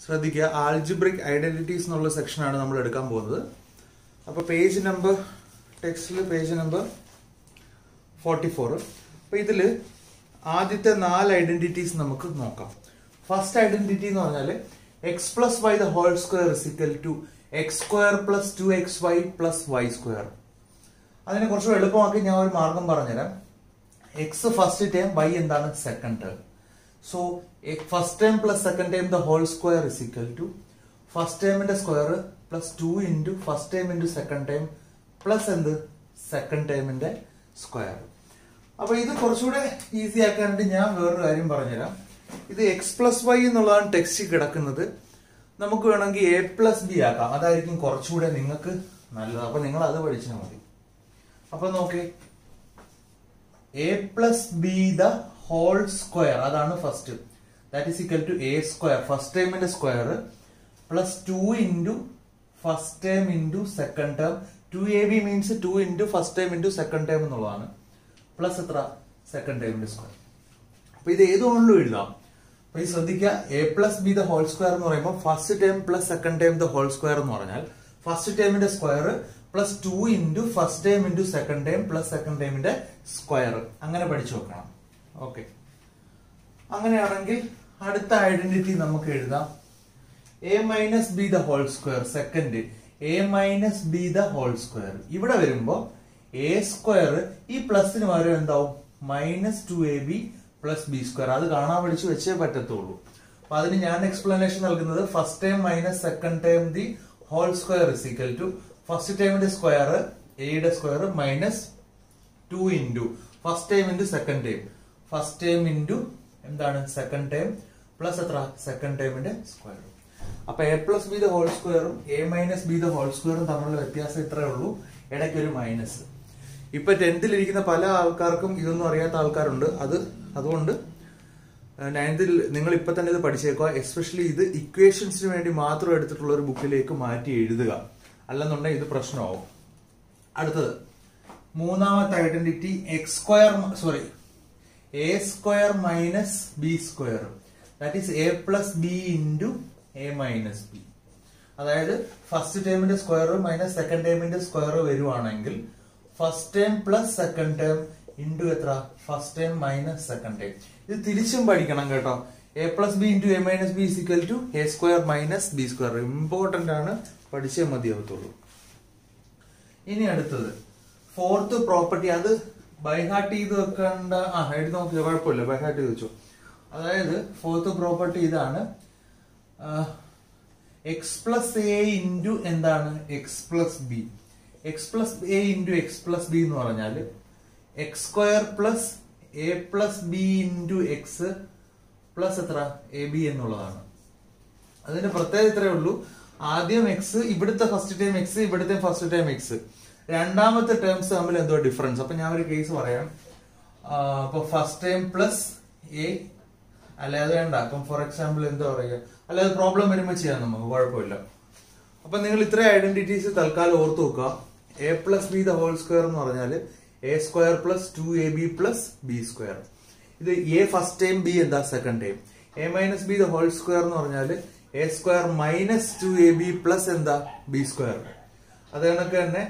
ശ്രദ്ധിക്കുക, algebraic identities എന്നുള്ള സെക്ഷനാണ് നമ്മൾ എടുക്കാൻ പോകുന്നത്. അപ്പോൾ പേജ് നമ്പർ ടെക്സ്റ്റിൽ പേജ് നമ്പർ 44. അപ്പോൾ ഇതിൽ ആദ്യത്തെ 4 ഐഡന്റിറ്റീസ് നമുക്ക് നോക്കാം. ഫസ്റ്റ് ഐഡന്റിറ്റി എന്ന് പറഞ്ഞാൽ x plus y the whole square is equal to X square plus 2xy plus Y square. അതിനെ കുറച്ച് എളുപ്പമാക്കി ഞാൻ ഒരു മാർഗം പറഞ്ഞുതരാം. എക്സ് ഫസ്റ്റ് ടേം, വൈ എന്താണ് second term. So first term plus second term the whole square is equal to first ടേമിന്റെ square plus 2 into first term into second term plus എന്ത് സെക്കൻഡ് ടേമിന്റെ സ്ക്വയർ. അപ്പൊ ഇത് കുറച്ചുകൂടെ ഈസി ആക്കാനായിട്ട് ഞാൻ വേറൊരു കാര്യം പറഞ്ഞുതരാം. ഇത് എക്സ് പ്ലസ് വൈ എന്നുള്ളതാണ് ടെക്സ്റ്റ് കിടക്കുന്നത്. നമുക്ക് വേണമെങ്കിൽ എ പ്ലസ് ബി ആക്കാം. അതായിരിക്കും കുറച്ചുകൂടെ നിങ്ങൾക്ക് നല്ലത്. അപ്പൊ നിങ്ങൾ അത് പഠിച്ചാൽ മതി. അപ്പൊ നോക്കേ, A plus B the whole square, അതാണ് first. That is equal to A square first ടൈമിന്റെ square plus 2 into first time into second term. 2ab means 2 into first time into second time എന്നുള്ളതാണ്. പ്ലസ് എത്ര second ടൈമിന്റെ square. അപ്പൊ ഇത് ഏതുകൊണ്ടും എഴുതാം. അപ്പൊ ഈ ശ്രദ്ധിക്കുക, A plus B the whole square എന്ന് പറയുമ്പോൾ first time plus second time the whole square എന്ന് പറഞ്ഞാൽ ഫസ്റ്റ് ടൈമിന്റെ square plus 2 into first time into second time plus second ടൈമിന്റെ സ്ക്വയർ. അങ്ങനെ പഠിച്ചു വെക്കണം. ഓക്കെ, അങ്ങനെയാണെങ്കിൽ അടുത്ത ഐഡന്റിറ്റി നമുക്ക് എഴുതാം. A minus B the whole square second, A minus B the whole square. ഇവിടെ വരുമ്പോ എ സ്ക്വയർ ഈ പ്ലസിന് പകരം എന്താവും minus 2ab plus B square. അത് കാണാൻ പഠിച്ചു വെച്ചേ പറ്റത്തുള്ളൂ. അപ്പൊ അതിന് ഞാൻ എക്സ്പ്ലനേഷൻ നൽകുന്നത് first time minus second time the whole square is equal to first ടൈമിന്റെ സ്ക്വയർ എയുടെ square minus 2 into first time into second time first time into എന്താണ് സെക്കൻഡ് ടൈം പ്ലസ് എത്ര സെക്കൻഡ് ടൈമിന്റെ സ്ക്വയർ. അപ്പൊ A plus B the whole സ്ക്വയറും A minus B the whole സ്ക്വയറും തമ്മിലുള്ള വ്യത്യാസം ഇത്രേ ഉള്ളൂ. ഇടയ്ക്ക് ഒരു മൈനസ്. ഇപ്പൊ 10th ഇരിക്കുന്ന പല ആൾക്കാർക്കും ഇതൊന്നും അറിയാത്ത ആൾക്കാരുണ്ട്. അതുകൊണ്ട് 9th നിങ്ങൾ ഇപ്പൊ തന്നെ ഇത് പഠിച്ചേക്കുക. എസ്പെഷ്യലി ഇത് ഇക്വേഷൻസിന് വേണ്ടി മാത്രം എടുത്തിട്ടുള്ള ഒരു ബുക്കിലേക്ക് മാറ്റി എഴുതുക. അല്ലെന്നുണ്ടെങ്കിൽ ഇത് പ്രശ്നമാവും. അടുത്തത് മൂന്നാമത്തെ identity x square A square minus B square. That is A plus B into A minus B. അതായത് ഫസ്റ്റ് ടേമിന്റെ സ്ക്വയർ മൈനസ് സെക്കൻഡ് ടേമിന്റെ സ്ക്വയർ വരുവാണെങ്കിൽ first term plus second term into എത്ര first term minus second term. ഇത് തിരിച്ചും പഠിക്കണം കേട്ടോ. A plus B into A minus B is equal to A square minus B square. Important ആണ്, പഠിച്ചേ മതിയാവത്തുള്ളൂ. ഇനി അടുത്തത് ഫോർത്ത് പ്രോപ്പർട്ടി. അത് ബൈഹാർട്ട് ചെയ്ത് വെക്കേണ്ട, എഴുതി നോക്കിയോ, കുഴപ്പമില്ല, ബൈഹാർട്ട് ചെയ്ത് വെച്ചു. അതായത് ഫോർത്ത് പ്രോപ്പർട്ടി ഇതാണ്. എക്സ് പ്ലസ് എ ഇൻറ്റു എന്താണ് x plus B. X plus A into X plus B എന്ന് പറഞ്ഞാൽ X square plus A plus B into X plus എത്ര എ ബി എന്നുള്ളതാണ്. അതിന്റെ പ്രത്യേകത ഇത്രയേ ഉള്ളൂ. ആദ്യം എക്സ്, ഇവിടുത്തെ ഫസ്റ്റ് ടൈം എക്സ്, ഇവിടുത്തെ ഫസ്റ്റ് ടൈം എക്സ്, രണ്ടാമത്തെ ടേംസ് തമ്മിൽ എന്തോ ഡിഫറൻസ്. അപ്പൊ ഞാൻ ഒരു കേസ് പറയാം. അപ്പൊ ഫസ്റ്റ് ടൈം പ്ലസ് എ, അല്ലാതെ വേണ്ട. അപ്പം ഫോർ എക്സാമ്പിൾ എന്താ പറയുക, അല്ലാതെ പ്രോബ്ലം വരുമ്പോൾ ചെയ്യാം നമുക്ക്, കുഴപ്പമില്ല. അപ്പൊ നിങ്ങൾ ഇത്ര ഐഡന്റിറ്റീസ് തൽക്കാലം ഓർത്ത് നോക്കുക. A plus B the whole square എന്ന് പറഞ്ഞാൽ A square plus 2ab plus B square. ഇത് എ ഫസ്റ്റ് ടൈം, ബി എന്താ second time. A minus B the whole square എന്ന് പറഞ്ഞാൽ A square minus 2ab plus എന്താ ബി സ്ക്വയർ. അത് കണക്ക് തന്നെ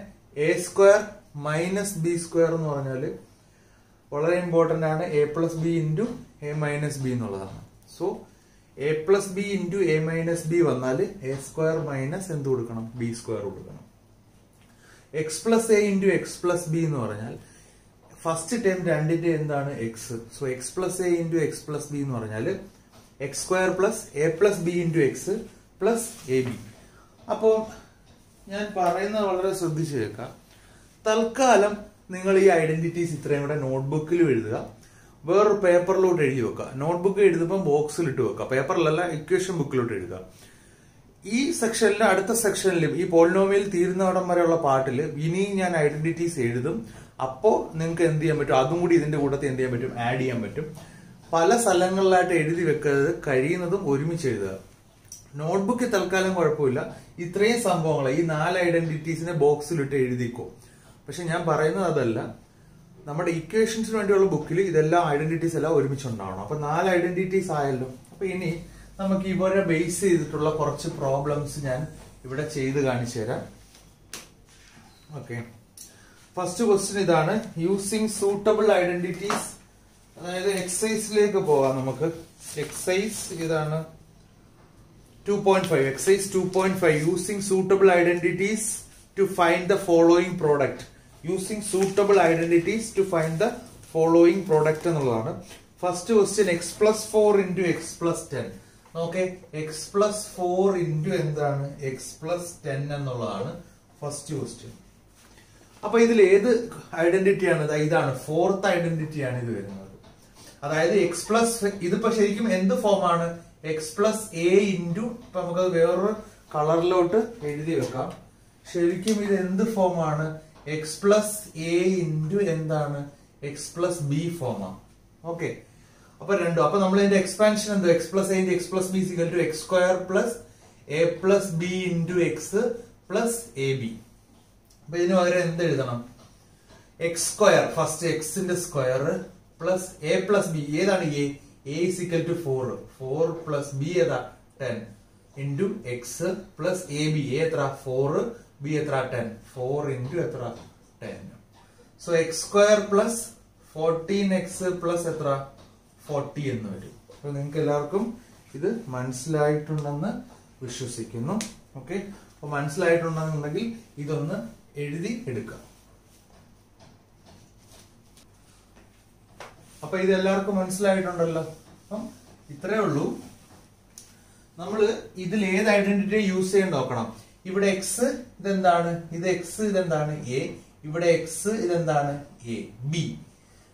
A square minus B square എന്ന് പറഞ്ഞാൽ വളരെ ഇമ്പോർട്ടന്റ് ആണ്. A plus B into A minus B എന്നുള്ളതാണ്. So A plus B into A minus B വന്നാൽ എ സ്ക്വയർ മൈനസ് എന്ത് കൊടുക്കണം, ബി സ്ക്വയർ കൊടുക്കണം. X plus A into X plus B എന്ന് പറഞ്ഞാൽ ഫസ്റ്റ് ടൈം രണ്ടിന്റെ എന്താണ് X. So x plus A into X plus B എന്ന് പറഞ്ഞാൽ X square plus A plus B into X plus A B. അപ്പോൾ ഞാൻ പറയുന്നത് വളരെ ശ്രദ്ധിച്ചു കേൾക്കാം. തൽക്കാലം നിങ്ങൾ ഈ ഐഡന്റിറ്റീസ് ഇത്രയും കൂടെ നോട്ട്ബുക്കിലും എഴുതുക, വേറൊരു പേപ്പറിലോട്ട് എഴുതി വെക്കുക. നോട്ട്ബുക്ക് എഴുതുമ്പോൾ ബോക്സിൽ ഇട്ട് വെക്കുക, പേപ്പറിലല്ല, ഇക്വേഷൻ ബുക്കിലോട്ട് എഴുതുക. ഈ സെക്ഷനിലും അടുത്ത സെക്ഷനിലും ഈ പോളിനോമിയൽ തീരുന്നവിടം വരെയുള്ള പാട്ടിൽ ഇനിയും ഞാൻ ഐഡന്റിറ്റീസ് എഴുതും. അപ്പോ നിങ്ങൾക്ക് എന്ത് ചെയ്യാൻ പറ്റും, അതും കൂടി ഇതിന്റെ കൂട്ടത്തിൽ എന്ത് ചെയ്യാൻ പറ്റും, ആഡ് ചെയ്യാൻ പറ്റും. പല സ്ഥലങ്ങളിലായിട്ട് എഴുതി വെക്കുന്നത് കഴിയുന്നതും ഒരുമിച്ച് എഴുതുക. നോട്ട്ബുക്കിൽ തൽക്കാലം കുഴപ്പമില്ല. ഇത്രയും സംഭവങ്ങൾ ഈ 4 ഐഡന്റിറ്റീസിനെ ബോക്സിലിട്ട് എഴുതിക്കോ. പക്ഷെ ഞാൻ പറയുന്നത് അതല്ല, നമ്മുടെ ഇക്വേഷൻസിന് വേണ്ടിയുള്ള ബുക്കിൽ ഇതെല്ലാം ഐഡന്റിറ്റീസ് എല്ലാം ഒരുമിച്ചുണ്ടാവണം. അപ്പൊ 4 ഐഡന്റിറ്റീസ് ആയല്ലോ. അപ്പൊ ഇനി നമുക്ക് ഇവരെ ബേസ് ചെയ്തിട്ടുള്ള കുറച്ച് പ്രോബ്ലംസ് ഞാൻ ഇവിടെ ചെയ്ത് കാണിച്ചു തരാം. ഓക്കെ, ഫസ്റ്റ് ക്വസ്റ്റ്യൻ ഇതാണ്. യൂസിങ് സൂട്ടബിൾ ഐഡന്റിറ്റീസ്, അതായത് എക്സസൈസിലേക്ക് പോവാം. നമുക്ക് എക്സസൈസ് ഇതാണ് 2.5. Exercise 2.5 using suitable identities to find the following product. Using suitable identities to find the following product എന്നുള്ളതാണ്. First question x plus 4 into X plus 10. Okay, x plus 4 into എന്താണ് x plus 10 എന്നുള്ളതാണ് first question. അപ്പൊ ഇതിൽ ഏത് ഐഡന്റിറ്റിയാണ്? ഇതാണ് fourth ഐഡന്റിറ്റിയാണ് ഇത് വരുന്നത്. അതായത് എക്സ് പ്ലസ്, ഇതിപ്പോ ശരിക്കും എന്ത് ഫോമാണ്? എക്സ് പ്ലസ് എ ഇൻറ്റു, ഇപ്പൊ നമുക്കത് വേറൊരു കളറിലോട്ട് എഴുതി വെക്കാം. ശരിക്കും ഇത് എന്ത് ഫോമാണ്? എക്സ് പ്ലസ് എ ഇൻറ്റു എന്താണ് എക്സ് പ്ലസ് ബി ഫോമാണ്. ഓക്കെ, അപ്പൊ രണ്ടും. അപ്പൊ നമ്മൾ ഇതിന്റെ എക്സ്പാൻഷൻ എന്തോ x plus A into X plus B equal to X square plus A plus B into X plus A B. അപ്പൊ ഇതിന് പകരം എന്ത് എഴുതണം? എക്സ് സ്ക്വയർ, ഫസ്റ്റ് എക്സിന്റെ square plus A plus B. ഏതാണ് A? A is equal to 4 plus B ഏതാ 10 into X plus A B. A എത്ര? 4, B എത്ര? 10. 4 ഇൻറ്റു എത്ര? 10. So X square plus 14x plus എത്ര? 40 എന്ന് വരും. അപ്പൊ നിങ്ങൾക്ക് എല്ലാവർക്കും ഇത് മനസ്സിലായിട്ടുണ്ടെന്ന് വിശ്വസിക്കുന്നു. ഓക്കെ, അപ്പൊ മനസ്സിലായിട്ടുണ്ടെന്നുണ്ടെങ്കിൽ ഇതൊന്ന് എഴുതി എടുക്കാം. അപ്പൊ ഇത് എല്ലാവർക്കും മനസ്സിലായിട്ടുണ്ടല്ലോ. അപ്പം ഇത്രേ ഉള്ളൂ. നമ്മൾ ഇതിൽ ഏത് ഐഡന്റിറ്റി യൂസ് ചെയ്യാൻ നോക്കണം. ഇവിടെ എക്സ് ഇതെന്താണ്? ഇത് എക്സ് ഇതെന്താണ്? എ. ഇവിടെ എക്സ് ഇതെന്താണ്? A B.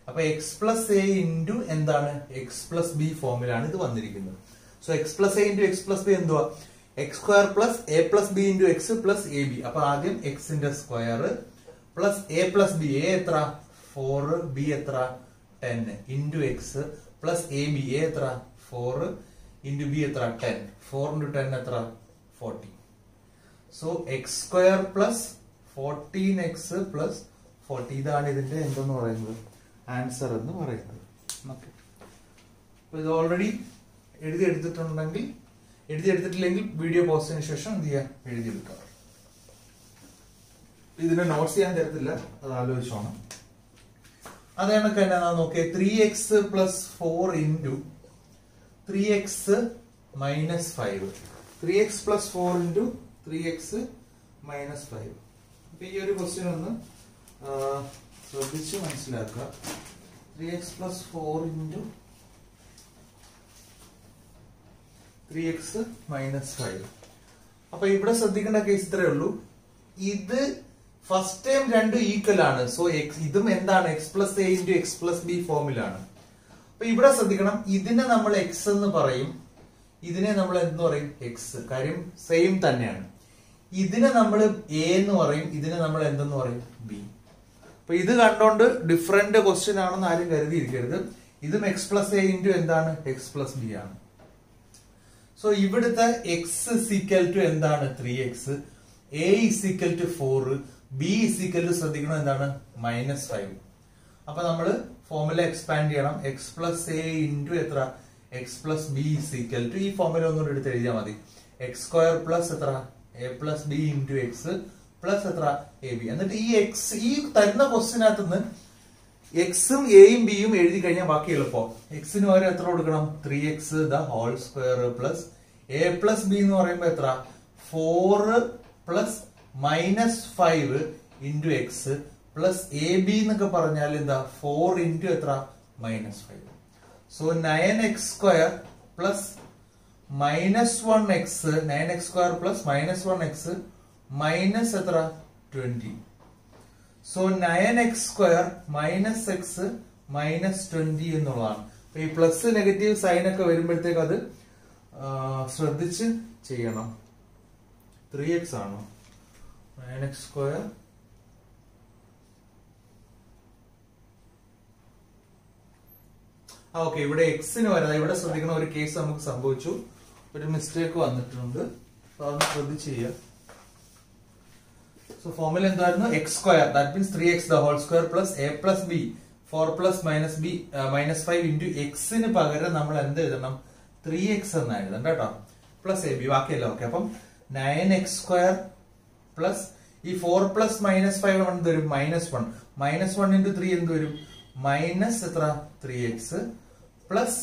അപ്പൊ എക്സ് പ്ലസ് എ ഇൻറ്റു എന്താണ് എക്സ് പ്ലസ് ബി ഫോമിലാണ് ഇത് വന്നിരിക്കുന്നത്. So x plus A into X plus B എന്തുവാ? X square plus A plus B into X plus A B. അപ്പൊ ആദ്യം എക്സിന്റെ square plus A plus B. A എത്ര? 4, B എത്ര? 10 into X plus A B. A എത്ര? 4 into B എത്ര? 10. 4 into 10 എത്ര? 40. So X square plus 14x plus 40. ഇതാണ് ഇതിന്റെ എന്തെന്ന് പറയുന്നത്? ആൻസർ എന്ന് പറയുന്നത്. ഓക്കെ, അപ്പൊ ഇത് ഓൾറെഡി എഴുതിയെടുത്തിട്ടില്ലെങ്കിൽ വീഡിയോ പോസ്റ്റിന് ശേഷം എന്ത് ചെയ്യാം? എഴുതിയെടുക്കാം. ഇതിന്റെ നോട്ട്സ് ചെയ്യാൻ തരത്തില്ല, അത് ആലോചിച്ചോണം. അത് കണക്ക് തന്നെ നോക്കിയേ. 3x plus 4 into 3x minus 5. 3x plus 4 into 3x minus 5. അപ്പൊ ഈ ഒരു ക്വസ്റ്റ്യൻ ഒന്ന് ശ്രദ്ധിച്ച് മനസ്സിലാക്കുക. 3x plus 4 into 3x minus 5. അപ്പൊ ഇവിടെ ശ്രദ്ധിക്കേണ്ട കേസ് ഇത്രയേ ഉള്ളൂ. ഇത് ഫസ്റ്റ് ടൈം രണ്ടും ഈക്വൽ ആണ്. സോ ഇതും എന്താണ്? X plus A into X plus B ഫോമിലാണ്. അപ്പൊ ഇവിടെ ശ്രദ്ധിക്കണം, ഇതിനെ നമ്മൾ എക്സ് എന്ന് പറയും, ഇതിനെ നമ്മൾ എന്ത് പറയും? എക്സ്. കാര്യം സെയിം തന്നെയാണ്. ഇതിനെ നമ്മൾ എ എന്ന് പറയും, ഇതിനെ നമ്മൾ എന്തെന്ന് പറയും? ബി. അപ്പൊ ഇത് കണ്ടോണ്ട് ഡിഫറെന്റ് ക്വസ്റ്റ്യൻ ആണെന്ന് ആരും കരുതിയിരിക്കരുത്. ഇതും എക്സ് പ്ലസ് എ ഇൻറ്റു എന്താണ് എക്സ് പ്ലസ് ബി ആണ്. സോ ഇവിടുത്തെ എക്സ് ഇസിക്കൽ ടു എന്താണ്? 3x. A is equal to 4, B is equal to ശ്രദ്ധിക്കണം എന്താണ്? മൈനസ് 5. അപ്പൊ നമ്മള് ഫോർമുല എക്സ്പാൻഡ് ചെയ്യണം. എക്സ് പ്ലസ് എ ഇൻറ്റു എത്ര? X plus B is equal to, ഈ ഫോർമുല ഒന്നുകൂടി എടുത്ത് എഴുതിയാൽ മതി. എക്സ് സ്ക്വയർ പ്ലസ് എത്ര? A plus B into X plus എത്ര? A B. എന്നിട്ട് ഈ എക്സ്, ഈ തരുന്ന ക്വസ്റ്റിനകത്ത് നിന്ന് എക്സും എയും ബിയും എഴുതി കഴിഞ്ഞാൽ ബാക്കി എളുപ്പം. എക്സിന് പകരം എത്ര കൊടുക്കണം? 3x the whole square plus A plus B എന്ന് പറയുമ്പോ എത്ര? 4 plus minus 5 into X plus A B എന്നൊക്കെ പറഞ്ഞാൽ എന്താ? 4 ഇൻറ്റു എത്ര? Minus 5. So 9x square plus minus 1x, 9x square plus minus 1x minus എത്ര? 20. So 9x square minus X minus 20 എന്നുള്ളതാണ്. അപ്പൊ ഈ പ്ലസ് നെഗറ്റീവ് സൈൻ ഒക്കെ വരുമ്പോഴത്തേക്ക് അത് ശ്രദ്ധിച്ച് ചെയ്യണം. 3x ആണോ? 9x സ്ക്വയർ ഓക്കെ, ഇവിടെ എക്സിന് വരാതെ ഇവിടെ ശ്രദ്ധിക്കണ ഒരു കേസ് നമുക്ക് സംഭവിച്ചു, ഒരു മിസ്റ്റേക്ക് വന്നിട്ടുണ്ട്. അതൊന്ന് ശ്രദ്ധിച്ച് ചെയ്യാം. സോ ഫോർമുല എന്തായിരുന്നു? X square, that means 3x the whole square plus A plus B 4 plus minus B minus 5 into എക്സിന് പകരം നമ്മൾ എന്ത് എഴുതണം? 3x എന്ന് എഴുതണ്ട കേട്ടോ, പ്ലസ് എ ബി ബാക്കിയല്ല. ഓക്കെ, അപ്പം 9x² പ്ലസ് ഈ 4 പ്ലസ് -5 എന്ത് വരും? -1. -1 into 3 എന്ത് വരും? മൈനസ് എത്ര? 3x plus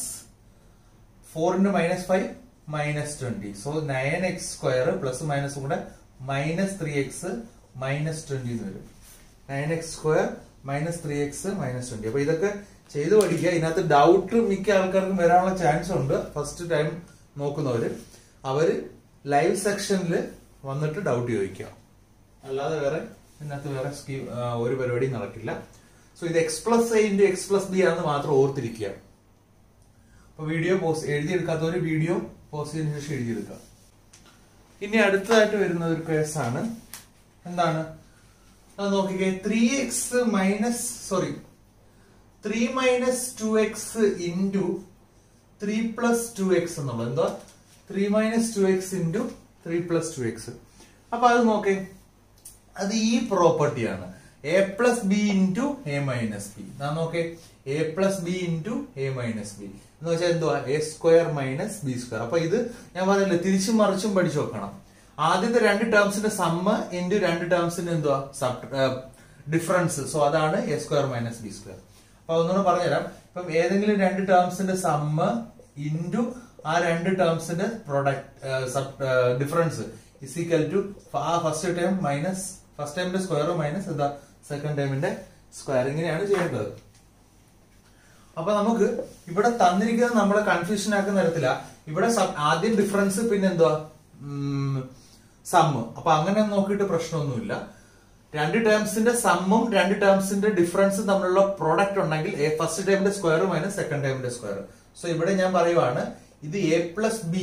4 into -5 -20. So 9x² plus minus കൂടെ -3x -20 എന്ന് വരും. 9x² -3x -20. അപ്പൊ ഇതൊക്കെ ചെയ്ത് പഠിക്കുക. ഇതിനകത്ത് ഡൗട്ട് മിക്ക ആൾക്കാർക്കും വരാനുള്ള ചാൻസ് ഉണ്ട്. ഫസ്റ്റ് ടൈം നോക്കുന്നവര് അവര് ലൈവ് സെക്ഷനിൽ വന്നിട്ട് ഡൗട്ട് ചോദിക്കുക, അല്ലാതെ വേറെ ഇതിനകത്ത് വേറെ ഒരു പരിപാടിയും നടക്കില്ല. സോ ഇത് x+a into x+b ആണെന്ന് മാത്രം ഓർത്തിരിക്കുക. അപ്പൊ വീഡിയോ എഴുതിയെടുക്കാത്തവര് വീഡിയോ പോസ്റ്റ് ചെയ്തതിനു ശേഷം എഴുതിയെടുക്കുക. ഇനി അടുത്തതായിട്ട് വരുന്ന ഒരു കേസാണ്. എന്താണ് അത് നോക്കിക്കേ. 3 - 2x into 3 + 2x എന്നുള്ളത് എന്താ? 3 - 2x into 3 + 2x. അപ്പൊ അത് നോക്കേ, അത് ഈ പ്രോപ്പർട്ടിയാണ്. a + b into a - b. ഞാൻ നോക്കേ, a + b into a - b എന്ന് വെച്ചാൽ എന്തുവാ? a² - b². അപ്പൊ ഇത് ഞാൻ പറഞ്ഞില്ലേ, തിരിച്ചും മറിച്ചും പഠിച്ചു വെക്കണം. ആദ്യത്തെ രണ്ട് ടേംസിന്റെ സമ്മ് ഇൻറ്റു രണ്ട് ടേംസിന്റെ എന്തുവാ? ഡിഫറൻസ്. സോ അതാണ് a² - b². അപ്പൊ ഒന്നുകൂടെ പറഞ്ഞുതരാം. ഇപ്പം ഏതെങ്കിലും രണ്ട് ടേംസിന്റെ സമ്മ് ഇൻറ്റു ആ രണ്ട് ടേംസിന്റെ product difference is equal to first term minus first ടൈമിന്റെ സ്ക്വയർ മൈനസ് എന്താ? സെക്കൻഡ് ടൈമിന്റെ സ്ക്വയർ. ഇങ്ങനെയാണ് ചെയ്യേണ്ടത്. അപ്പൊ നമുക്ക് ഇവിടെ തന്നിരിക്കുന്നത് നമ്മളെ കൺഫ്യൂഷൻ ആക്കുന്ന തരത്തില. ഇവിടെ ആദ്യം ഡിഫറൻസ്, പിന്നെ എന്തുവാ? സമ്മ്. അപ്പൊ അങ്ങനെ നോക്കിയിട്ട് പ്രശ്നമൊന്നുമില്ല. രണ്ട് ടേംസിന്റെ സമ്മും രണ്ട് ടേംസിന്റെ ഡിഫറൻസും തമ്മിലുള്ള പ്രോഡക്റ്റ് ഉണ്ടെങ്കിൽ ഫസ്റ്റ് ടൈമിന്റെ സ്ക്വയർ മൈനസ് സെക്കൻഡ് ടൈമിന്റെ സ്ക്വയർ. സോ ഇവിടെ ഞാൻ പറയുവാണ്, ഇത് a + b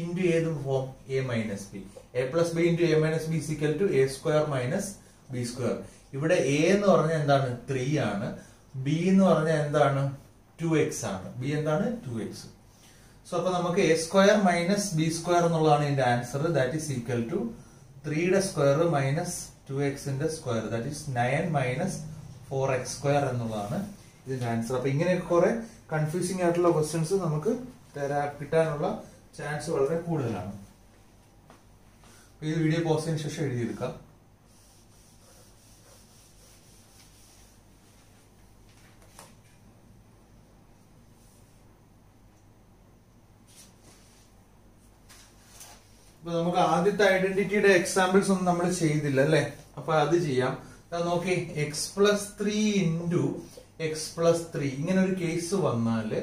into ഏത് form? a - b. a + b into a - b is equal to a² - b². ഇവിടെ a എന്ന് പറഞ്ഞാൽ എന്താണ്? 3 ആണ്. b എന്ന് പറഞ്ഞാൽ എന്താണ്? 2x ആണ്. b എന്താണ്? 2x. സോ അപ്പൊ നമുക്ക് a² - b² എന്നുള്ളതാണ് ഇതിന്റെ answer. That is equal to 3 യുടെ സ്ക്വയർ മൈനസ് 2x ന്റെ സ്ക്വയർ. ദാറ്റ് ഈസ് 9 - 4x² എന്നുള്ളതാണ് ഇതിന്റെ ആൻസർ. അപ്പൊ ഇങ്ങനെയൊക്കെ കുറെ കൺഫ്യൂസിംഗ് ആയിട്ടുള്ള ക്വസ്റ്റ്യൻസ് നമുക്ക് കിട്ടാനുള്ള ചാൻസ് വളരെ കൂടുതലാണ്. ഈ വീഡിയോ പോസ്റ്റ് ചെയ്തതിനു ശേഷം എഴുതിയെടുക്കാം. അപ്പൊ നമുക്ക് ആദ്യത്തെ ഐഡന്റിറ്റിയുടെ എക്സാമ്പിൾസ് ഒന്നും നമ്മൾ ചെയ്തില്ല അല്ലെ? അപ്പൊ അത് ചെയ്യാം. നോക്കി, x+3 into x+3 ഇങ്ങനെ ഒരു കേസ് വന്നാല്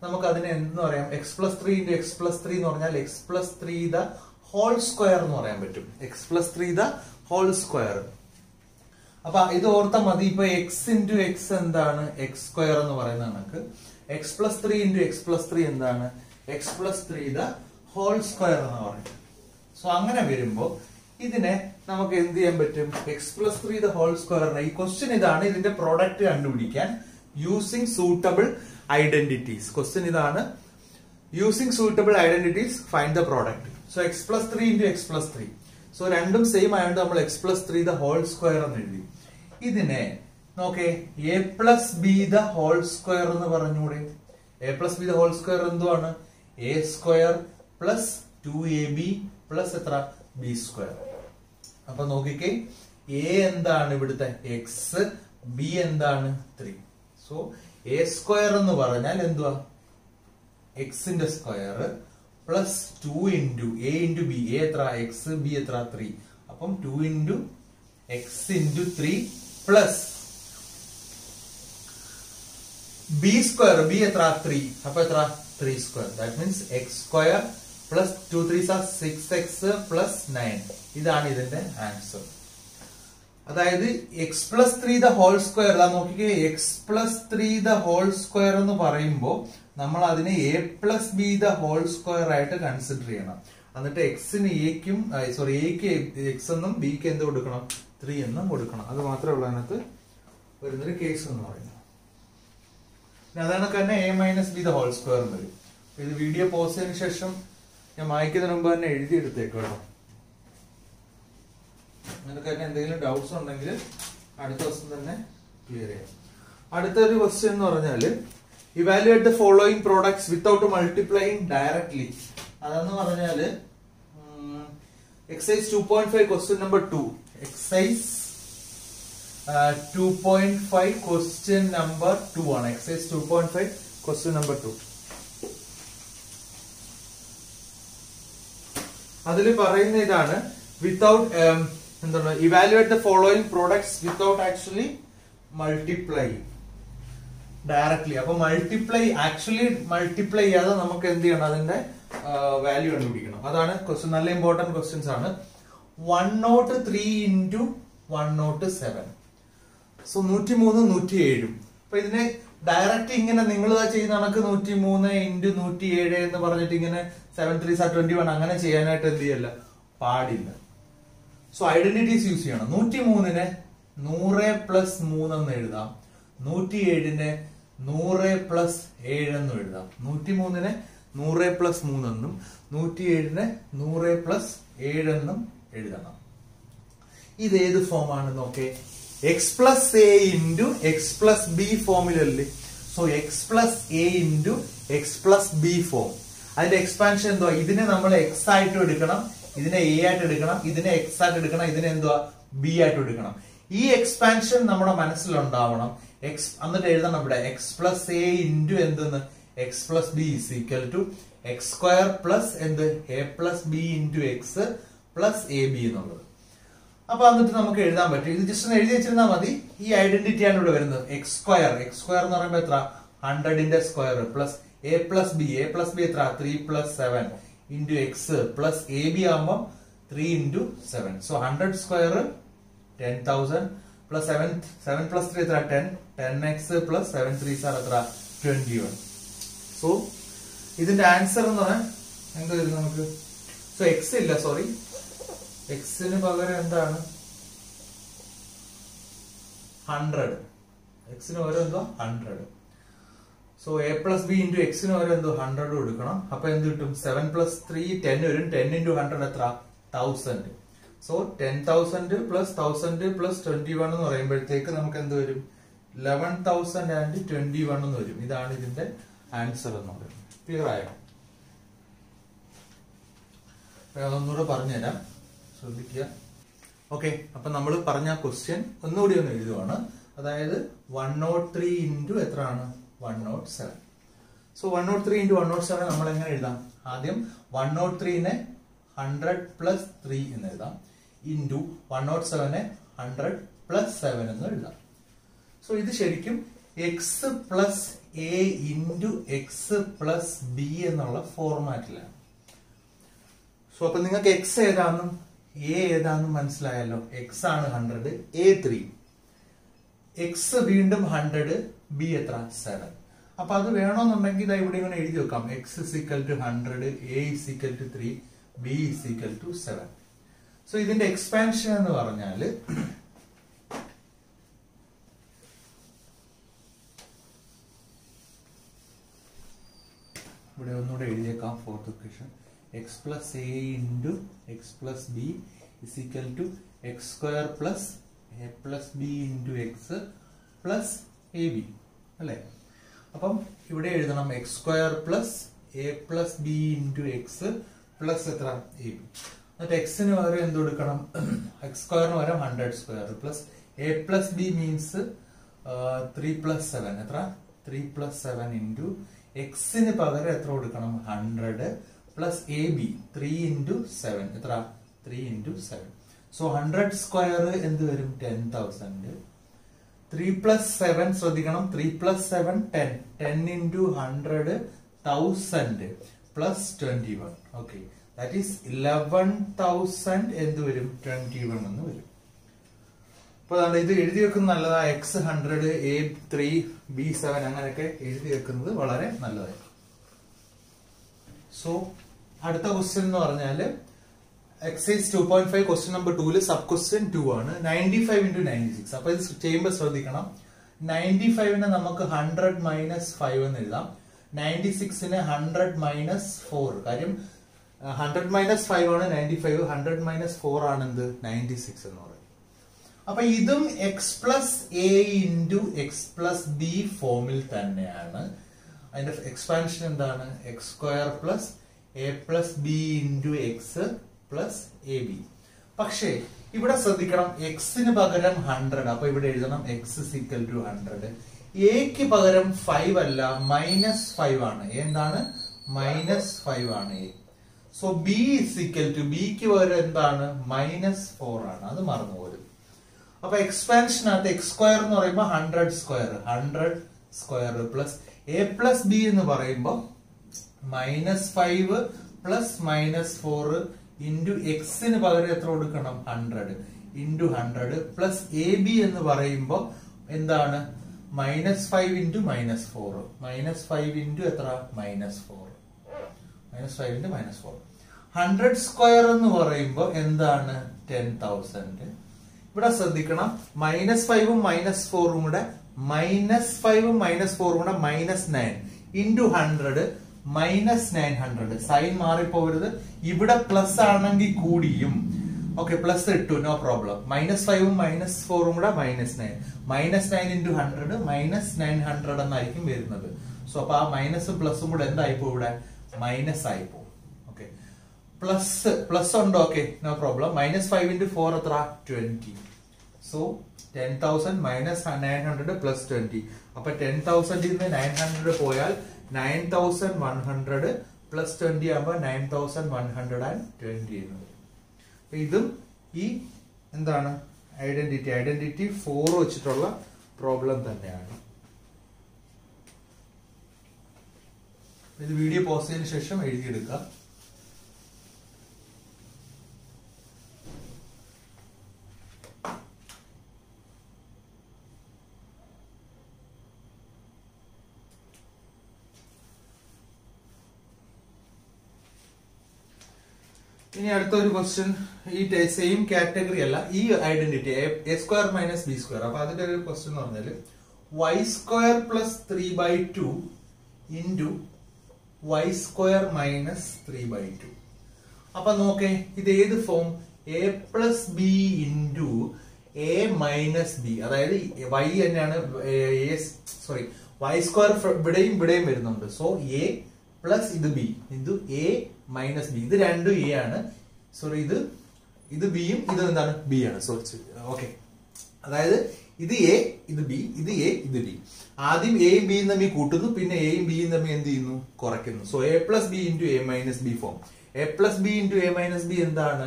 നമുക്ക് അതിനെ എന്തെന്ന് പറയാം? x+3 into x+3 എന്ന് പറഞ്ഞാൽ x+3 the whole square എന്ന് പറയാൻ പറ്റും. x+3 the whole square. അപ്പൊ ഇത് ഓർത്താൽ മതി. ഇപ്പൊ x into x എന്താണ്? x² എന്ന് പറയുന്ന കണക്ക് x+3 into x+3 എന്താണ്? x+3 the whole square എന്ന് പറയും. സോ അങ്ങനെ വരുമ്പോ ഇതിനെ നമുക്ക് എന്ത് ചെയ്യാൻ പറ്റും? x+3 the whole square. ഈ ക്വസ്റ്റ്യൻ ഇതാണ്, ഇതിന്റെ പ്രോഡക്റ്റ് കണ്ടുപിടിക്കാൻ യൂസിങ് സൂട്ടബിൾ ഐഡന്റിറ്റീസ്. ക്വസ്റ്റ്യൻ ഇതാണ്, using suitable identities find the product. So x+3 into x+3. So രണ്ടും സെയിം ആയതുകൊണ്ട് നമ്മൾ x+3 the whole square എന്ന് എഴുതി. ഇതിനെ നോക്കേ, a + b the whole square എന്ന് പറഞ്ഞൂടെ? a + b the whole square എന്തുവാണ്? a² plus 2ab plus എത്ര? b². അപ്പൊ നോക്കിക്കേ, a എന്താണ് ഇവിടുത്തെ? x, b എന്താണ്? 3. സോ a² എന്ന് പറഞ്ഞാൽ എന്തുവാ? x ന്റെ square plus 2 into a into b. a എത്ര? x, b എത്ര? 3. അപ്പം 2 into x into 3 plus b². b എത്ര? 3. അപ്പൊ എത്ര? 3². That means x² plus 2 3s are 6x plus 9. ഇതാണ് ഇതിന്റെ ആൻസർ. അതായത് x+3 the whole square. നോക്കിക്കേ, x+3 the whole square എന്ന് പറയുമ്പോ നമ്മൾ അതിനെ a + b the whole square ആയിട്ട് കൺസിഡർ ചെയ്യണം. എന്നിട്ട് എക്സിന് എക്കും എക്ക് x എന്നും ബിക്ക് എന്ത് കൊടുക്കണം? 3 എന്നും കൊടുക്കണം. അത് മാത്രമേ ഉള്ളൂ അതിനകത്ത് വരുന്നൊരു കേസ് എന്ന് പറയുന്നത്. അതാണ് തന്നെ a - b the whole square എന്ന് വരും. ഇത് വീഡിയോ പോസ്റ്റ് ചെയ്തതിനു ശേഷം ഞാൻ വായിക്കുന്നതിന് മുമ്പ് തന്നെ എഴുതിയെടുത്തേക്കോ. നിനക്ക് തന്നെ എന്തെങ്കിലും ഡൗട്ട്സ് ഉണ്ടെങ്കിൽ അടുത്ത ദിവസം തന്നെ ക്ലിയർ ചെയ്യാം. അടുത്തൊരു ക്വസ്റ്റ്യൻ എന്ന് പറഞ്ഞാല് evaluate the following products without multiplying directly. അതെന്ന് പറഞ്ഞാല് excise 2.5 question number 2. Excise 2.5 question number 2 ആണ്. Excise 2.5 question number 2. അതിൽ പറയുന്ന ഇതാണ്, വിത്തൗട്ട് എന്താണ്, evaluate the following products without actually multiply directly. അപ്പൊ ആക്ച്വലി മൾട്ടിപ്ലൈ ചെയ്യാതെ നമുക്ക് എന്ത് ചെയ്യണം, അതിന്റെ വാല്യൂ കണ്ടുപിടിക്കണം. അതാണ് ക്വസ്റ്റ്യൻ. നല്ല ഇമ്പോർട്ടന്റ് ക്വസ്റ്റ്യൻസ് ആണ്. 103 into 107. സോ 103 107. അപ്പൊ ഇതിനെ ഡയറക്റ്റ് ഇങ്ങനെ നിങ്ങൾ ചെയ്യുന്ന കണക്ക് 103 into 107 എന്ന് പറഞ്ഞിട്ട് ഇങ്ങനെ 7 3s are 21 അങ്ങനെ ചെയ്യാനായിട്ട് എന്ത് ചെയ്യല്ല, പാടില്ല. സോ ഐഡന്റിറ്റീസ് യൂസ് ചെയ്യണം. 103നെ 100 + 3 എന്ന് എഴുതാം. 107നെ 100 + 7 എന്നും എഴുതാം. 103നെ 100 + 3 എന്നും 107നെ 100 + 7 എന്നും എഴുതണം. ഇത് ഏത് ഫോം ആണ് നോക്കേ, x + a into x + b ഫോമിലല്ലേ. So x + a into x + b form. അതിന്റെ എക്സ്പാൻഷൻ എന്തുവാ, ഇതിനെ നമ്മൾ x ആയിട്ട് എടുക്കണം, ഇതിനെ a ആയിട്ട് എടുക്കണം, ഇതിനെ x ആയിട്ട് എടുക്കണം, ഇതിനെ എന്തുവാ b ആയിട്ട് എടുക്കണം. ഈ എക്സ്പാൻഷൻ നമ്മുടെ മനസ്സിലുണ്ടാവണം. എന്നിട്ട് എഴുതണം ഇവിടെ x + a into എന്തെന്ന്, x + b is equal to x² plus എന്ത് a + b into x plus ab എന്നുള്ളത്. അപ്പൊ എന്നിട്ട് നമുക്ക് എഴുതാൻ പറ്റും. ഇത് ജസ്റ്റ് ഒന്ന് എഴുതി വെച്ചിരുന്നാൽ മതി. ഈ ഐഡന്റിറ്റി ആണ് ഇവിടെ വരുന്നത്. x² എന്ന് പറയുമ്പോൾ എത്ര, 100ന്റെ സ്ക്വയർ പ്ലസ് a + b എത്ര, 3 + 7 into x plus ab ആകുമ്പോൾ 3 into 7. സോ 100² 10,000 plus 7 plus 3 എത്ര, 10. 10x plus 7 3s are എത്ര, 21. സോ ഇതിന്റെ ആൻസർ എന്ന് പറഞ്ഞാൽ എന്താ വരും നമുക്ക്. സോ എക്സ് ഇല്ല, സോറി, എക്സിന് പകരം എന്താണ് 100. എക്സിന് പകരം എന്തോ 100. സോ a + b into എക്സിന് പകരം എന്തോ 100 കൊടുക്കണം. അപ്പൊ എന്ത് കിട്ടും, 7 + 3 10 വരും. 10 into 100 എത്ര, 1000. സോ 10,000 + 1000 + 21 എന്ന് പറയുമ്പോഴത്തേക്ക് നമുക്ക് എന്ത് വരും, 11,021 എന്ന് വരും. ഇതാണ് ഇതിന്റെ ആൻസർ എന്ന് പറയുന്നത്. ക്ലിയർ ആയോ? അതൊന്നുകൂടെ പറഞ്ഞുതരാം, ശ്രദ്ധിക്കുക. ഓക്കെ, അപ്പൊ നമ്മൾ പറഞ്ഞ ക്വസ്റ്റ്യൻ ഒന്നുകൂടി ഒന്ന് എഴുതുവാണ്. അതായത് 103 into എത്രയാണ്, 107. സോ 103 into 107 നമ്മൾ എങ്ങനെ എഴുതാം, ആദ്യം 103നെ 100 + 3 എന്ന് എഴുതാം, ഇൻറ്റു 107നെ 100 + 7 എന്ന് എഴുതാം. സോ ഇത് ശരിക്കും x + a into x + b എന്നുള്ള ഫോർമാറ്റിലാണ്. സോ അപ്പൊ നിങ്ങൾക്ക് x ഏതാണെന്നും a ഏതാണെന്നും മനസ്സിലായല്ലോ. x ആണ് 100, a 3, x വീണ്ടും 100, b എത്ര, 7. അപ്പൊ അത് വേണമെന്നുണ്ടെങ്കിൽ ഇതാ ഇവിടെ ഇങ്ങനെ എഴുതി വെക്കാം. x = 100, a = 3, b = 7. സോ ഇതിന്റെ എക്സ്പാൻഷൻ എന്ന് പറഞ്ഞാല് ഇവിടെ ഒന്നുകൂടെ എഴുതിയേക്കാം. Fourth equation, x + a into x + b is equal to x² plus a plus b into x plus ab അല്ലേ. അപ്പം ഇവിടെ എഴുതണം x² plus a plus b into x plus എത്ര, ab. എന്നിട്ട് എക്സിന് പകരം എന്ത് കൊടുക്കണം, x² പകരം 100² plus a plus b means 3 + 7 എത്ര, 3 + 7 into എക്സിന് പകരം എത്ര കൊടുക്കണം, 100 plus ab 3 into 7 എത്ര, 3 into 7. സോ 100² എന്ത് വരും, 10,000. 3 + 7 ശ്രദ്ധിക്കണം, 3 + 7 10, 10 into 100 1000 plus 21. Okay, that is 11,000 എന്ത് വരും, 21 എന്ന് വരും. അപ്പൊ ഇത് എഴുതി വെക്കുന്നത് നല്ലതാ. x 100, a 3, b 7 അങ്ങനെയൊക്കെ എഴുതി വെക്കുന്നത് വളരെ നല്ലതായിരിക്കും. സോ അടുത്ത ക്വസ്റ്റ്യൻ എന്ന് പറഞ്ഞാല് excise 2.5 question number 2 sub question 2 ആണ്. 95 into 96. അപ്പൊ ഇത് ചെയ്യുമ്പോൾ ശ്രദ്ധിക്കണം, 95നെ നമുക്ക് 100 - 5 എന്ന് എഴുതാം. 96നെ 100 - 4. കാര്യം 100 - 5 ആണ് 95, 100 - 4 ആണ് എന്ത്, 96 എന്ന് പറയും. അപ്പൊ ഇതും x + a into x + b ഫോമിൽ തന്നെയാണ്. അതിന്റെ എക്സ്പാൻഷൻ എന്താണ്? X square plus A plus B into X plus A B. പക്ഷേ ഇവിടെ ശ്രദ്ധിക്കണം, എക്സിന് പകരം 100, അപ്പൊ ഇവിടെ എഴുതണം എക്സ് ഇസ് ഈക്വൽ ടു 100. എക്ക് പകരം 5 അല്ല, -5 ആണ്. എന്താണ്? -5 ആണ് A. So B is equal to, ബിക്ക് പകരം എന്താണ്? -4 ആണ്. അത് മറന്നുപോലും. അപ്പൊ എക്സ്പാൻഷനകത്ത് എക്സ് സ്ക്വയർ എന്ന് പറയുമ്പോൾ 100 square plus A plus B എന്ന് പറയുമ്പോൾ -5 പ്ലസ് -4 ഇൻറ്റു എക്സിന് പകരം എത്ര കൊടുക്കണം? 100 ഇൻറ്റു 100 പ്ലസ് എ ബി എന്ന് പറയുമ്പോൾ എന്താണ്? -5 ഇൻറ്റു -4, -5 ഇൻറ്റു എത്ര? -4, -5 ഇൻറ്റു -4. 100 സ്ക്വയർ എന്ന് പറയുമ്പോൾ എന്താണ്? 10,000. ഇവിടെ ശ്രദ്ധിക്കണം, -5ഉം -4ഉം കൂടെ -5ഉം -4ഉം കൂടെ -9 ഇൻറ്റു 100 -900. സൈൻ മാറിപ്പോകരുത്. ഇവിടെ പ്ലസ് ആണെങ്കിൽ കൂടിയും ഓക്കെ പ്ലസ് ഇട്ടു, നോ പ്രോബ്ലം. -5ഉം -4ഉം കൂടെ -9, -9 ഇൻറ്റു 100 -900 എന്നായിരിക്കും വരുന്നത്. സോ അപ്പൊ ആ മൈനസും പ്ലസും കൂടെ എന്തായിപ്പോ? ഇവിടെ മൈനസ് ആയിപ്പോ. ഓക്കെ, പ്ലസ് ഉണ്ടോ? Okay, no problem. -5 ഇൻറ്റു 4 എത്ര? 20. So 10,000 -900 plus 20. അപ്പൊ 10,000 നിന്ന് 900 പോയാൽ 9,100 പ്ലസ് 20 ആകുമ്പോൾ 9,120 എന്നത്. ഇതും ഈ എന്താണ്? ഐഡന്റിറ്റി 4 വെച്ചിട്ടുള്ള പ്രോബ്ലം തന്നെയാണ്. ഇത് വീഡിയോ പോസ്റ്റ് ചെയ്തതിനു ശേഷം എഴുതിയെടുക്കുക. ഇനി അടുത്ത ഒരു ക്വസ്റ്റ്യൻ, ഈ സെയിം കാറ്റഗറി അല്ല, ഈ identity A square minus B square. അപ്പൊ അതിന്റെ ഒരു ക്വസ്റ്റ്യൻ എന്ന് പറഞ്ഞാല് Y square plus 3/2 into Y square minus 3/2. അപ്പൊ നോക്കേ, ഇത് ഏത് ഫോം? A plus B into A minus B. അതായത് വൈ തന്നെയാണ്, സോറി വൈ സ്ക്വയർ ഇവിടെയും വരുന്നുണ്ട്. സോ എ പ്ലസ് ഇത് B into A minus B. ഇത് രണ്ടും എ ആണ്. സോറി, ഇത് ബിയും ഇത് എന്താണ്? ബി ആണ്. Sorry, okay. അതായത് ഇത് എ, ഇത് ബി, ഇത് എ, ഇത് ബി. ആദ്യം എയും ബിയും തമ്മിൽ കൂട്ടുന്നു, പിന്നെ എയും ബിയും തമ്മിൽ എന്ത് ചെയ്യുന്നു? കുറയ്ക്കുന്നു. So A plus B into A minus B form. A plus B into A minus B എന്താണ്?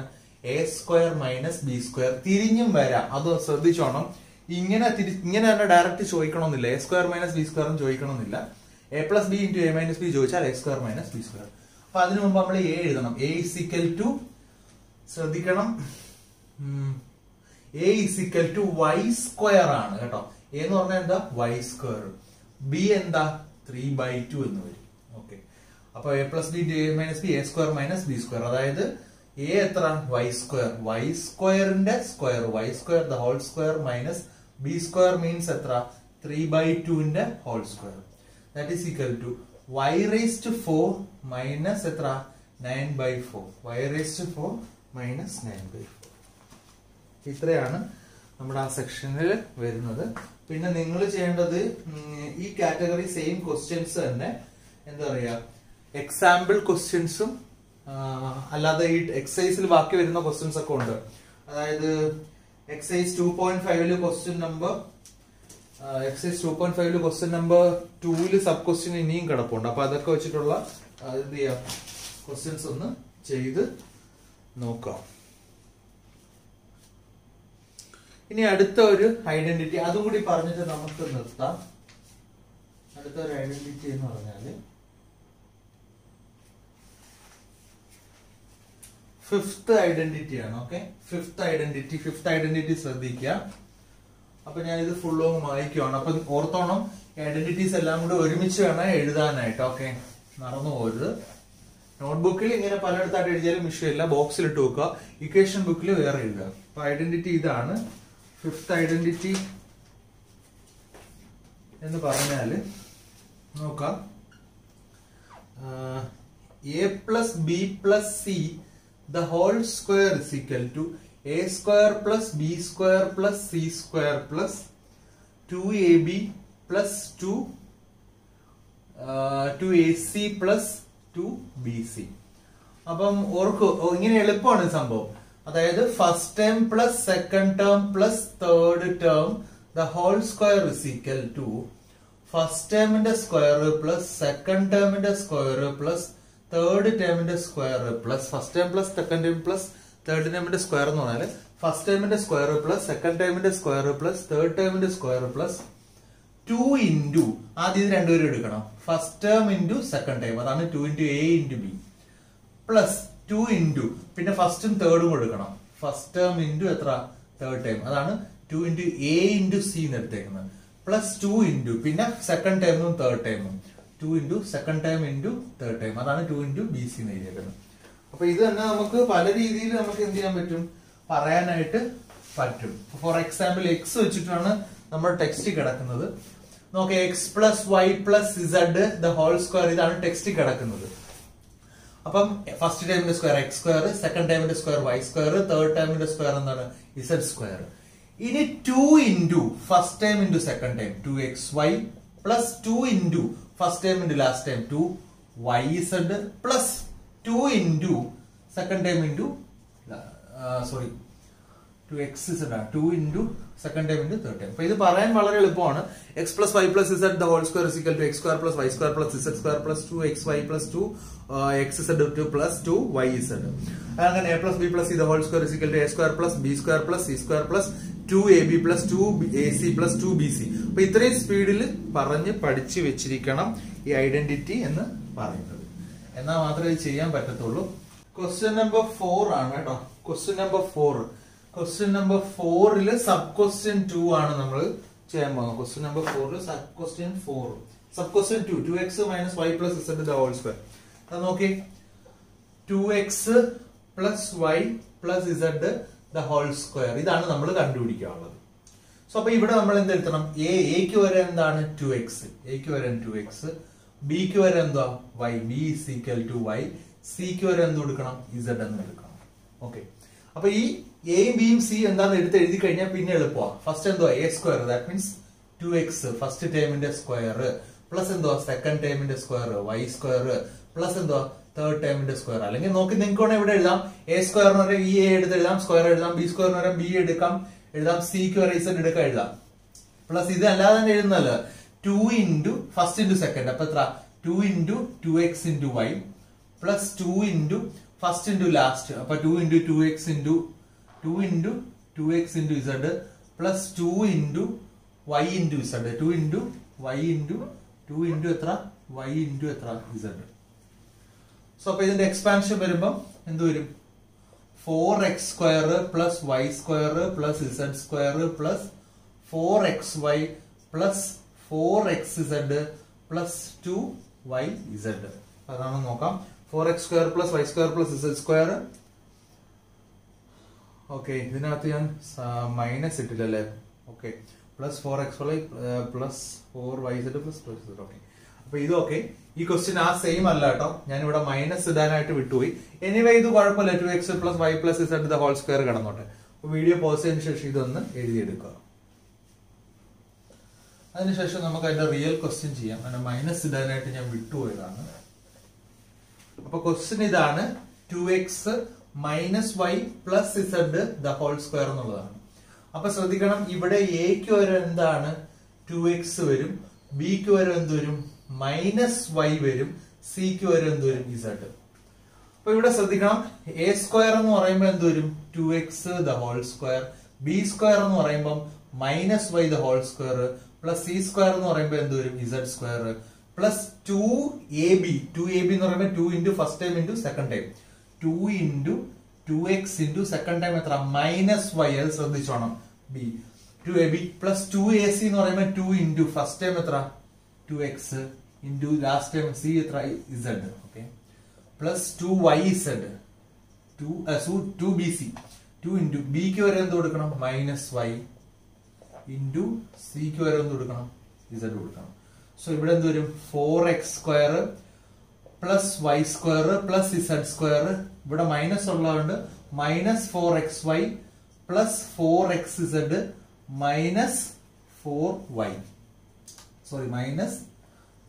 A square minus B square. തിരിഞ്ഞും വരാം, അത് ശ്രദ്ധിച്ചോണം. ഇങ്ങനെ തന്നെ ഡയറക്റ്റ് ചോദിക്കണമെന്നില്ല. എ സ്ക്വയർ മൈനസ് ബി സ്ക്വയറും ചോദിക്കണമെന്നില്ല. A plus B into A minus B ചോദിച്ചാൽ A square minus B square. അപ്പൊ അതിനു മുമ്പ് നമ്മൾ എ എഴുതണം. എ ഇസ് ഈക്വൽ ടു, ശ്രദ്ധിക്കണം, A is equal to y square ആണ് കേട്ടോ. എ എന്ന് പറഞ്ഞാൽ എന്താ? Y square. ബി എന്താ? 3/2 എന്ന് വരും. ഓക്കെ, അപ്പൊ A plus B into A minus B A square minus B square. അതായത് എ എത്ര? Y square. വൈ സ്ക്വയറിന്റെ square, Y square the whole square minus B square means എത്ര? 3/2 whole square. That is equal to y raised to 4 minus എത്ര? 9/4. y raised to 4 minus 9/4. ഇത്രയാണ് നമ്മുടെ ആ സെക്ഷനിൽ വരുന്നത്. പിന്നെ നിങ്ങൾ ചെയ്യേണ്ടത് ഈ കാറ്റഗറി സെയിം ക്വസ്റ്റ്യൻസ് തന്നെ എന്താ പറയാ, എക്സാമ്പിൾ ക്വസ്റ്റ്യൻസും അല്ലാതെ ഈ എക്സസൈസിൽ ബാക്കി വരുന്ന ക്വസ്റ്റ്യൻസ് ഒക്കെ ഉണ്ട്. അതായത് exercise 2.5 question number exercise 2.5 question number 2 sub question ഇനിയും കിടപ്പുണ്ട്. അപ്പൊ അതൊക്കെ വെച്ചിട്ടുള്ള എന്ത് ചെയ്യാം, ക്വസ്റ്റ്യൻസ് ഒന്ന് ചെയ്ത് നോക്കാം. ഇനി അടുത്ത ഒരു ഐഡന്റിറ്റി, അതും കൂടി പറഞ്ഞിട്ട് നമുക്ക് നിർത്താം. അടുത്ത ഒരു ഐഡന്റിറ്റി എന്ന് പറഞ്ഞാല് ഫിഫ്ത്ത് ഐഡന്റിറ്റി ആണ്. ഓക്കെ, ഫിഫ്ത്ത് ഐഡന്റിറ്റി ശ്രദ്ധിക്കുക. അപ്പൊ ഞാൻ ഇത് ഫുള്ള് വായിക്കുവാണ്. അപ്പൊ ഓർത്തോണം, ഐഡന്റിറ്റീസ് എല്ലാം കൂടി ഒരുമിച്ച് വേണം എഴുതാനായിട്ട്. ഓക്കെ, മറന്നു പോകരുത്. നോട്ട്ബുക്കിൽ ഇങ്ങനെ പലയിടത്തായിട്ട് എഴുതിയാലും വിഷയമില്ല, ബോക്സിൽ ഇട്ട് വെക്കുക. ഇക്വേഷൻ ബുക്കിൽ വേറെ എഴുതുക. അപ്പൊ ഐഡന്റിറ്റി ഇതാണ്. ഫിഫ്ത്ത് ഐഡന്റിറ്റി എന്ന് പറഞ്ഞാല് നോക്കാം, A plus B plus C the whole square is equal to a square plus b square plus c square plus 2ab plus 2 2AC plus 2BC. അപ്പം ഓർക്കു ഇങ്ങനെ എളുപ്പമാണ് സംഭവം. അതായത് first term plus second term plus third term the whole square is equal to first ടേമിന്റെ square plus second ടേമിന്റെ square plus third ടേമിന്റെ square plus first term plus second term plus third ടേമിന്റെ square എന്ന് പറഞ്ഞാൽ first ടേമിന്റെ square plus second ടേമിന്റെ square plus third ടേമിന്റെ square plus 2 into ആദ്യം ഇത് രണ്ടുപേരും എടുക്കണം. First term into second term, അതാണ് 2 into A into B plus 2 into പിന്നെ ഫസ്റ്റും തേർഡും കൊടുക്കണം. ഫസ്റ്റ് ടേം ഇൻറ്റു എത്ര തേർഡ് ടൈം, അതാണ് 2 ഇൻറ്റു എ ഇൻറ്റു സി എന്ന് എടുത്തേക്കുന്നത്. പ്ലസ് 2 ഇൻറ്റു പിന്നെ സെക്കൻഡ് ടൈമും തേർഡ് ടൈമും 2 into second time into third time, അതാണ് 2 ഇൻറ്റു ബി സി എന്ന് എഴുതിയേക്കുന്നത്. അപ്പൊ ഇത് തന്നെ നമുക്ക് പല രീതിയിൽ നമുക്ക് എന്ത് ചെയ്യാൻ പറ്റും, പറയാനായിട്ട് പറ്റും. ഫോർ എക്സാമ്പിൾ എക്സ് വെച്ചിട്ടാണ് നമ്മുടെ ടെക്സ്റ്റ് കിടക്കുന്നത്. നോക്കെ x plus Y plus Z the whole square, ഇതാണ് ടെക്സ്റ്റ് കിടക്കുന്നത്. അപ്പം ഫസ്റ്റ് ടൈമിന്റെ സ്ക്വയർ എക്സ് സ്ക്വയർ, സെക്കൻഡ് ടൈമിന്റെ സ്ക്വയർ വൈ സ്ക്വയർ, തേർഡ് ടൈമിന്റെ സ്ക്വയർ എന്താണ് ഇസഡ് സ്ക്വയർ. ഇനി 2 into first time into second time 2xy plus 2 into first time into last time 2yz plus 2 into second time into sorry 2xz ആണ്, 2 into second time into third time. അപ്പൊ ഇത് പറയാൻ വളരെ എളുപ്പമാണ്. X plus Y plus Z the whole square is equal to X square plus Y square plus Z square plus 2xy plus 2xz plus 2yz. അങ്ങനെ A plus B plus C the whole square is equal to A square plus B square plus C square plus 2ab plus 2ac plus 2bc. അപ്പൊ ഇത്രയും സ്പീഡിൽ പറഞ്ഞ് പഠിച്ചു വെച്ചിരിക്കണം ഈ identity എന്ന് പറയുന്നത്. എന്നാൽ മാത്രമേ ഇത് ചെയ്യാൻ പറ്റത്തുള്ളൂ. ക്വസ്റ്റ്യൻ നമ്പർ 4 ആണ് കേട്ടോ. Question number 4. Question number 4 sub question 2 ആണ് നമ്മൾ ചെയ്യാൻ പോകുന്നത്. Question number 4 sub question 4 sub question 2 2x minus y plus z the whole square. അത് നോക്കി 2x plus y plus z the whole square, ഇതാണ് നമ്മൾ കണ്ടുപിടിക്കാനുള്ളത്. സോ അപ്പൊ ഇവിടെ നമ്മൾ എന്ത് എഴുതണം, എക്ക് വരെ എന്താണ് 2x, എക്ക് വരെ 2x, ബിക്ക് വരെ എന്താ y, b is equal to y, സിക്ക് വരെ എന്ത് കൊടുക്കണം z എന്ന് എടുക്കണം. ഓക്കെ, അപ്പൊ ഈ എയും ബിയും സി എന്താണെന്ന് എടുത്ത് എഴുതി കഴിഞ്ഞാൽ പിന്നെ എളുപ്പമാണ്. ഫസ്റ്റ് എന്തോ A square, that means 2x first ടൈമിന്റെ സ്ക്വയർ പ്ലസ് എന്തോ സെക്കൻഡ് ടൈമിന്റെ സ്ക്വയർ y സ്ക്വയർ പ്ലസ് എന്തോ തേർഡ് ടൈമിന്റെ സ്ക്വയർ. അല്ലെങ്കിൽ നോക്കി നിങ്ങൾക്ക് ഇവിടെ എഴുതാം, എ സ്ക്വയറിന് വരെ ഈ എ എടുത്ത് എഴുതാം, സ്ക്വയർ എഴുതാം, ബി സ്ക്വയറിന് വരെ ബി എടുക്കാം എഴുതാം, സിക്ക് വരെ z എടുക്കാം എഴുതാം. പ്ലസ് ഇത് അല്ലാതെ തന്നെ എഴുതുന്നല്ല 2 ഇൻറ്റു ഫസ്റ്റ് ഇൻറ്റു സെക്കൻഡ്, അപ്പൊ എത്ര 2 into 2x into y plus 2 into first into last, അപ്പൊ 2 into 2x into 2 into 2x into z plus 2 into y into z, 2 into y into 2 into എത്ര y into എത്ര z. So അപ്പൊ ഇതിന്റെ expansion വരുമ്പം എന്ത് വരും, 4x square plus y square plus z square plus 4xy plus 4xz plus 2yz. അതാണ് നോക്കാം. 4x square plus y square plus z square. Okay, ഇതിനകത്ത് ഞാൻ മൈനസ് ഇട്ടില്ലല്ലേ. Okay, plus 4xy plus 4yz plus 2z. Okay, അപ്പൊ ഇത് okay. ഈ question ആ same അല്ല കേട്ടോ, ഞാൻ ഇവിടെ മൈനസ് ഇടാനായിട്ട് വിട്ടുപോയി. എനിവേ ഇത് കുഴപ്പമില്ല, 2x plus y plus z the whole square കിടന്നോട്ടെ. അപ്പൊ വീഡിയോ പോസ് ചെയ്തതിനു ശേഷം ഇതൊന്ന് എഴുതിയെടുക്കുക. അതിനുശേഷം നമുക്ക് അതിന്റെ റിയൽ ക്വസ്റ്റ്യൻ ചെയ്യാം. അതിന്റെ മൈനസ് ഇടാനായിട്ട് ഞാൻ വിട്ടുപോയതാണ്. അപ്പൊ ക്വസ്റ്റ്യൻ ഇതാണ്, 2x minus y plus z the whole square എന്നുള്ളതാണ്. അപ്പൊ ശ്രദ്ധിക്കണം, ഇവിടെ എക്ക് വരെ എന്താണ് 2x വരും, ബിക്ക് വരെ എന്ത് വരും മൈനസ് y വരും, സിക്ക് വരെ എന്ത് വരും z. അപ്പൊ ഇവിടെ ശ്രദ്ധിക്കണം, എ സ്ക്വയർ എന്ന് പറയുമ്പോൾ എന്ത് വരും 2x the whole square, B square എന്ന് പറയുമ്പോൾ minus y the whole square plus C square എന്ന് പറയുമ്പോൾ എന്ത് വരും z square plus 2ab, 2ab എന്ന് പറയുമ്പോൾ 2 into first time into second time, 2 into 2x into second time എത്ര മൈനസ് y, അത് ശ്രദ്ധിച്ചോണം. ബി 2ab പ്ലസ് 2ac എന്ന് പറയുമ്പോൾ 2 ഇൻറ്റു ഫസ്റ്റ് ടൈം എത്ര 2x into last time C എത്ര z. Okay, plus 2yz 2bc, 2 into ബിക്ക് വരെ എന്ത് കൊടുക്കണം മൈനസ് y ഇൻറ്റു സിക്ക് വരെ എന്ത് കൊടുക്കണം z കൊടുക്കണം. സോ ഇവിടെ എന്ത് വരും 4x square plus y square plus z square, ഇവിടെ മൈനസ് ഉള്ളതുകൊണ്ട് minus 4xy plus 4xz minus 4y, sorry minus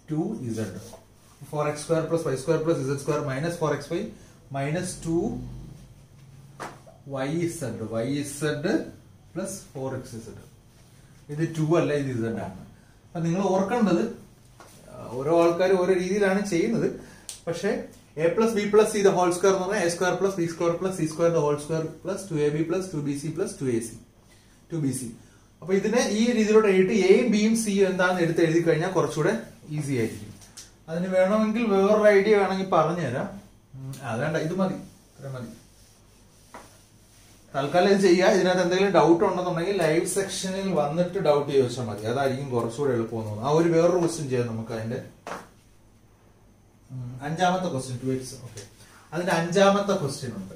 2z. 4x square plus y square plus z square minus 4xy minus 2yz. yz plus 4xz. ഇത് 2 അല്ല, ഇത് z ആണ്. അപ്പൊ നിങ്ങൾ ഓർക്കേണ്ടത് ഓരോ ആൾക്കാർ ഓരോ രീതിയിലാണ് ചെയ്യുന്നത്. പക്ഷെ a plus b plus c the whole square എന്ന് പറഞ്ഞാൽ a square plus b square plus c square the whole square plus 2ab plus 2bc plus 2bc. അപ്പൊ ഇതിനെ ഈ രീതിയിലൂടെ എഴുതി എയും ബിയും സിയും എന്താണെന്ന് എടുത്ത് എഴുതി കഴിഞ്ഞാൽ കുറച്ചുകൂടെ ഈസി ആയിരിക്കും. അതിന് വേണമെങ്കിൽ വേറൊരു ഐഡിയ വേണമെങ്കിൽ പറഞ്ഞുതരാം. അതേണ്ട, ഇത് മതി, ഇത്ര മതി. തൽക്കാലം ഇത് ചെയ്യുക. ഇതിനകത്ത് എന്തെങ്കിലും ഡൗട്ട് ഉണ്ടെന്നുണ്ടെങ്കിൽ ലൈവ് സെക്ഷനിൽ വന്നിട്ട് ഡൗട്ട് ചോദിച്ചാൽ മതി. അതായിരിക്കും കുറച്ചുകൂടെ എളുപ്പമെന്ന് തോന്നുന്നു. ആ ഒരു വേറൊരു ക്വസ്റ്റ്യൻ ചെയ്യാം നമുക്ക്. അതിന്റെ അഞ്ചാമത്തെ ക്വസ്റ്റ്യൻ 2x. ഓക്കെ, അതിന്റെ അഞ്ചാമത്തെ ക്വസ്റ്റ്യൻ ഉണ്ട്.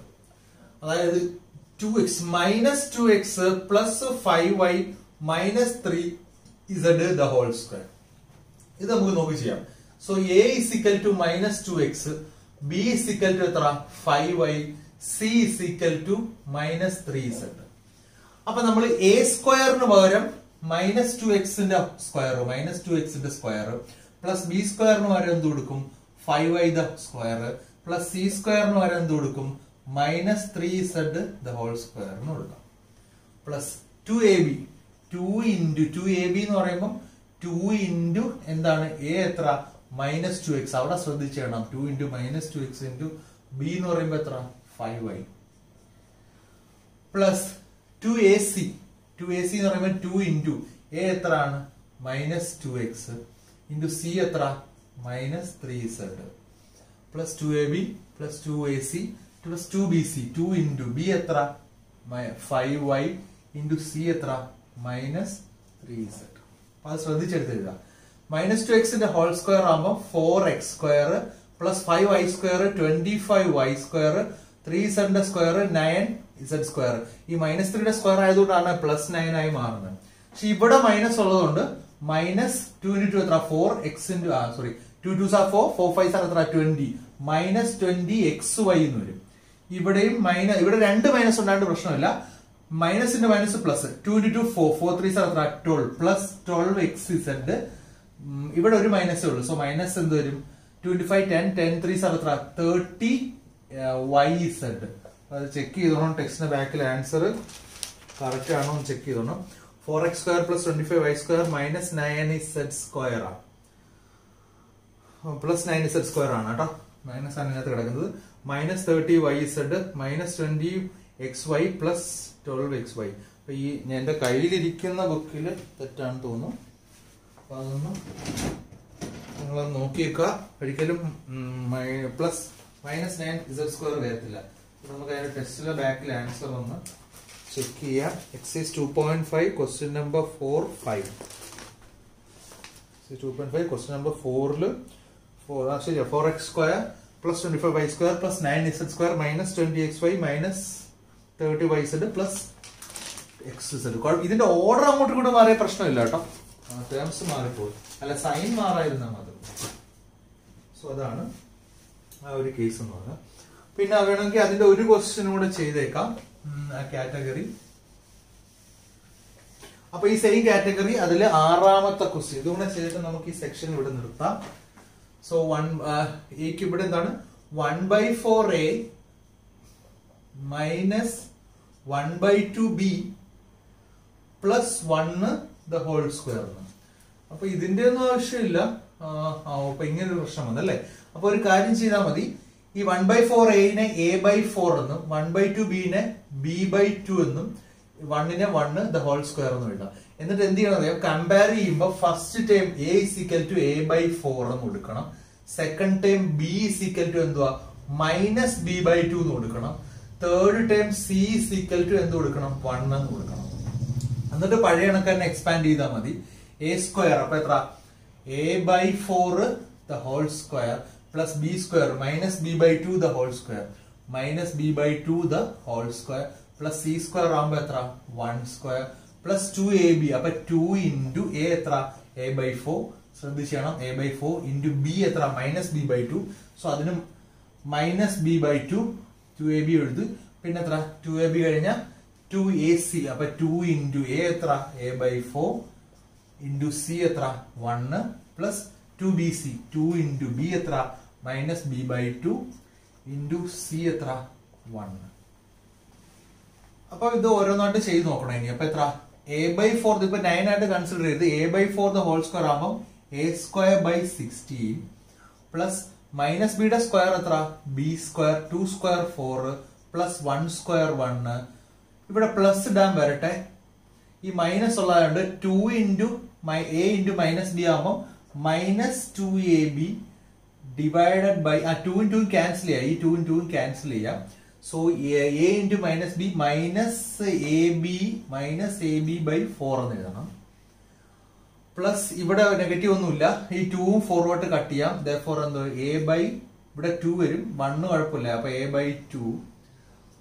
അതായത് 2x minus 2x plus 5y minus 3z the whole square. ഇത് നമുക്ക് നോക്കി ചെയ്യാം. So a is equal to minus 2x, b is equal to എത്ര 5y, c is equal to minus 3z. അപ്പൊ നമ്മൾ a സ്ക്വയറിന് പകരം minus 2xന്റെ സ്ക്വയർ പ്ലസ് b സ്ക്വയറിന് പകരം എന്ത് കൊടുക്കും 5y the square plus c സ്ക്വയറിന് പകരം എന്ത് കൊടുക്കും minus 3z the whole square എന്ന് കൊടുക്കാം. പ്ലസ് 2ab 2ab എന്ന് പറയുമ്പോൾ 2 into എന്താണ് a എത്ര minus 2x. അവിടെ ശ്രദ്ധിച്ചേണം. 2 into minus 2x into b എന്ന് പറയുമ്പോൾ എത്ര 5y. പ്ലസ് 2ac എന്ന് പറയുമ്പോൾ 2 into a എത്ര ആണ് minus 2x into c എത്ര minus 3z plus 2ab plus 2ac plus 2bc 2 into b എത്ര 5y into c എത്ര minus 3z. അത് ശ്രദ്ധിച്ചെടുത്തില്ല. minus 2x ന്റെ ഹോൾ സ്ക്വയർ ആകുമ്പോൾ 4x square plus 5y square 25y square 3z ന്റെ square 9z square. ഈ minus 3 യുടെ square ആയതുകൊണ്ടാണ് plus 9 ആയി മാറുന്നത്. പക്ഷെ ഇവിടെ മൈനസ് ഉള്ളതുകൊണ്ട് മൈനസ് 2 into 2 എത്ര 4x into 2 2s are 4 4 5s are എത്ര 20 മൈനസ് 20xy എന്ന് വരും. ഇവിടെയും ഇവിടെ രണ്ട് മൈനസ് ഉണ്ടായിട്ട് പ്രശ്നമില്ല. മൈനസിന്റെ minus plus 2 into 2 4 4 3s are എത്ര 12 പ്ലസ് 12xz. ഇവിടെ ഒരു മൈനസേ ഉള്ളൂ. സോ മൈനസ് എന്ത് വരും 2 into 5 10 10 3s are എത്ര 30yz. അത് ചെക്ക് ചെയ്തോണം. ടെക്സ്റ്റിന്റെ ബാക്കിൽ ആൻസർ കറക്റ്റ് ആണോ എന്ന് ചെക്ക് ചെയ്തോണം. 4x square plus 25y square minus 9z square ആണ്. പ്ലസ് 9z സ്ക്വയർ ആണ് കേട്ടോ. മൈനസ് ആണ് ഇതിനകത്ത് കിടക്കുന്നത്. Minus 30yz minus 20xy plus 12xy. അപ്പൊ ഈ എന്റെ കയ്യിലിരിക്കുന്ന ബുക്കിൽ തെറ്റാണെന്ന് തോന്നുന്നു. അപ്പൊ അതൊന്ന് നിങ്ങളൊന്ന് നോക്കിയേക്കുക. ഒരിക്കലും പ്ലസ് മൈനസ് 9z സ്ക്വയർ വരത്തില്ല. നമുക്ക് അതിന്റെ ടെസ്റ്റിലെ ബാക്കിൽ ആൻസർ ഒന്ന് ചെക്ക് ചെയ്യാം. Excise 2.5 question number 4 2.5 question number 4 ശരിയാ 4x square plus 25y square plus 9z square minus 20xy minus 30yz plus xz. ഇതിന്റെ ഓർഡർ അങ്ങോട്ടും കൂടെ മാറിയ പ്രശ്നമില്ല കേട്ടോ. ടേംസ് മാറിപ്പോയി, അല്ല സൈൻ മാറായിരുന്നാൽ മാത്രം. സോ അതാണ് ആ ഒരു കേസ് എന്ന് പറഞ്ഞാൽ. പിന്നെ വേണമെങ്കിൽ അതിന്റെ ഒരു ക്വസ്റ്റ്യൻ കൂടെ ചെയ്തേക്കാം ആ കാറ്റഗറി. അപ്പൊ ഈ സെയിം കാറ്റഗറി അതിൽ ആറാമത്തെ ക്വസ്റ്റ്യൻ ഇതുകൂടെ ചെയ്തിട്ട് നമുക്ക് ഈ സെക്ഷൻ ഇവിടെ നിർത്താം. സോ എക്ക് ഇവിടെ എന്താണ് 1/4a minus 1/2b plus 1 the whole square. അപ്പൊ ഇതിന്റെ ഒന്നും ആവശ്യമില്ല. അപ്പൊ ഇങ്ങനെ ഒരു പ്രശ്നം വന്നല്ലേ. അപ്പൊ ഒരു കാര്യം ചെയ്താൽ മതി. ഈ 1/4a a/4 എന്നും 1/2b b/2 എന്നും 1 1 ദ ഹോൾ സ്ക്വയർ എന്നും എഴുതാം. എന്നിട്ട് എന്ത് ചെയ്യണം കമ്പയർ ചെയ്യുമ്പോൾ first time a is equal to a/4 എന്ന് കൊടുക്കണം. Second time b is equal to എന്തുവാ മൈനസ് b/2 എന്ന് കൊടുക്കണം. Third time c is equal to എന്ത് കൊടുക്കണം 1 എന്ന് കൊടുക്കണം. എന്നിട്ട് പഴയ കണക്കാരനെ എക്സ്പാൻഡ് ചെയ്താൽ മതി. a സ്ക്വയർ അപ്പൊ എത്ര a/4 the whole square plus b square minus b/2 the whole square minus b/2 the whole square plus c square ആകുമ്പോ എത്ര 1 സ്ക്വയർ പ്ലസ് 2ab അപ്പൊ 2 into a എത്ര a/4 ശ്രദ്ധിക്കണം a/4 into b എത്ര minus b/2. So അതിന് minus b/2 2ab എഴുതു. പിന്നെ എത്ര 2ab കഴിഞ്ഞ 2ac അപ്പൊ 2 into a എത്ര a/4 into c എത്ര 1 പ്ലസ് 2bc 2 into b എത്ര minus b by 2 into c എത്ര 1. അപ്പൊ ഇത് ഓരോന്നായിട്ട് ചെയ്ത് നോക്കണം ഇനി. അപ്പൊ എത്ര a by 4 ഇപ്പൊ 9 ആയിട്ട് കൺസിഡർ ചെയ്ത് a by 4 the whole square ആകുമ്പോൾ a square by 16 plus minus ബിയുടെ സ്ക്വയർ എത്ര b square 2 square 4 plus 1 square 1. ഇവിടെ പ്ലസ് ഇടാൻ വരട്ടെ. ഈ മൈനസ് ഉള്ളതുകൊണ്ട് 2 ഇൻറ്റു a ഇൻറ്റു മൈനസ് ബി ആകുമ്പോൾ minus 2ab divided by 2 into cancel ചെയ്യാം. ഈ 2 ഇൻറ്റു ക്യാൻസൽ ചെയ്യാം. So a into minus B minus A B by 4 എന്ന് എഴുതണം. പ്ലസ് ഇവിടെ നെഗറ്റീവ് ഒന്നുമില്ല. ഈ 2ഉം ഫോർവേഡ് കട്ട് ചെയ്യാം. therefore എന്തോ a ബൈ ഇവിടെ 2 വരും. 1 കുഴപ്പമില്ല. അപ്പൊ a ബൈ 2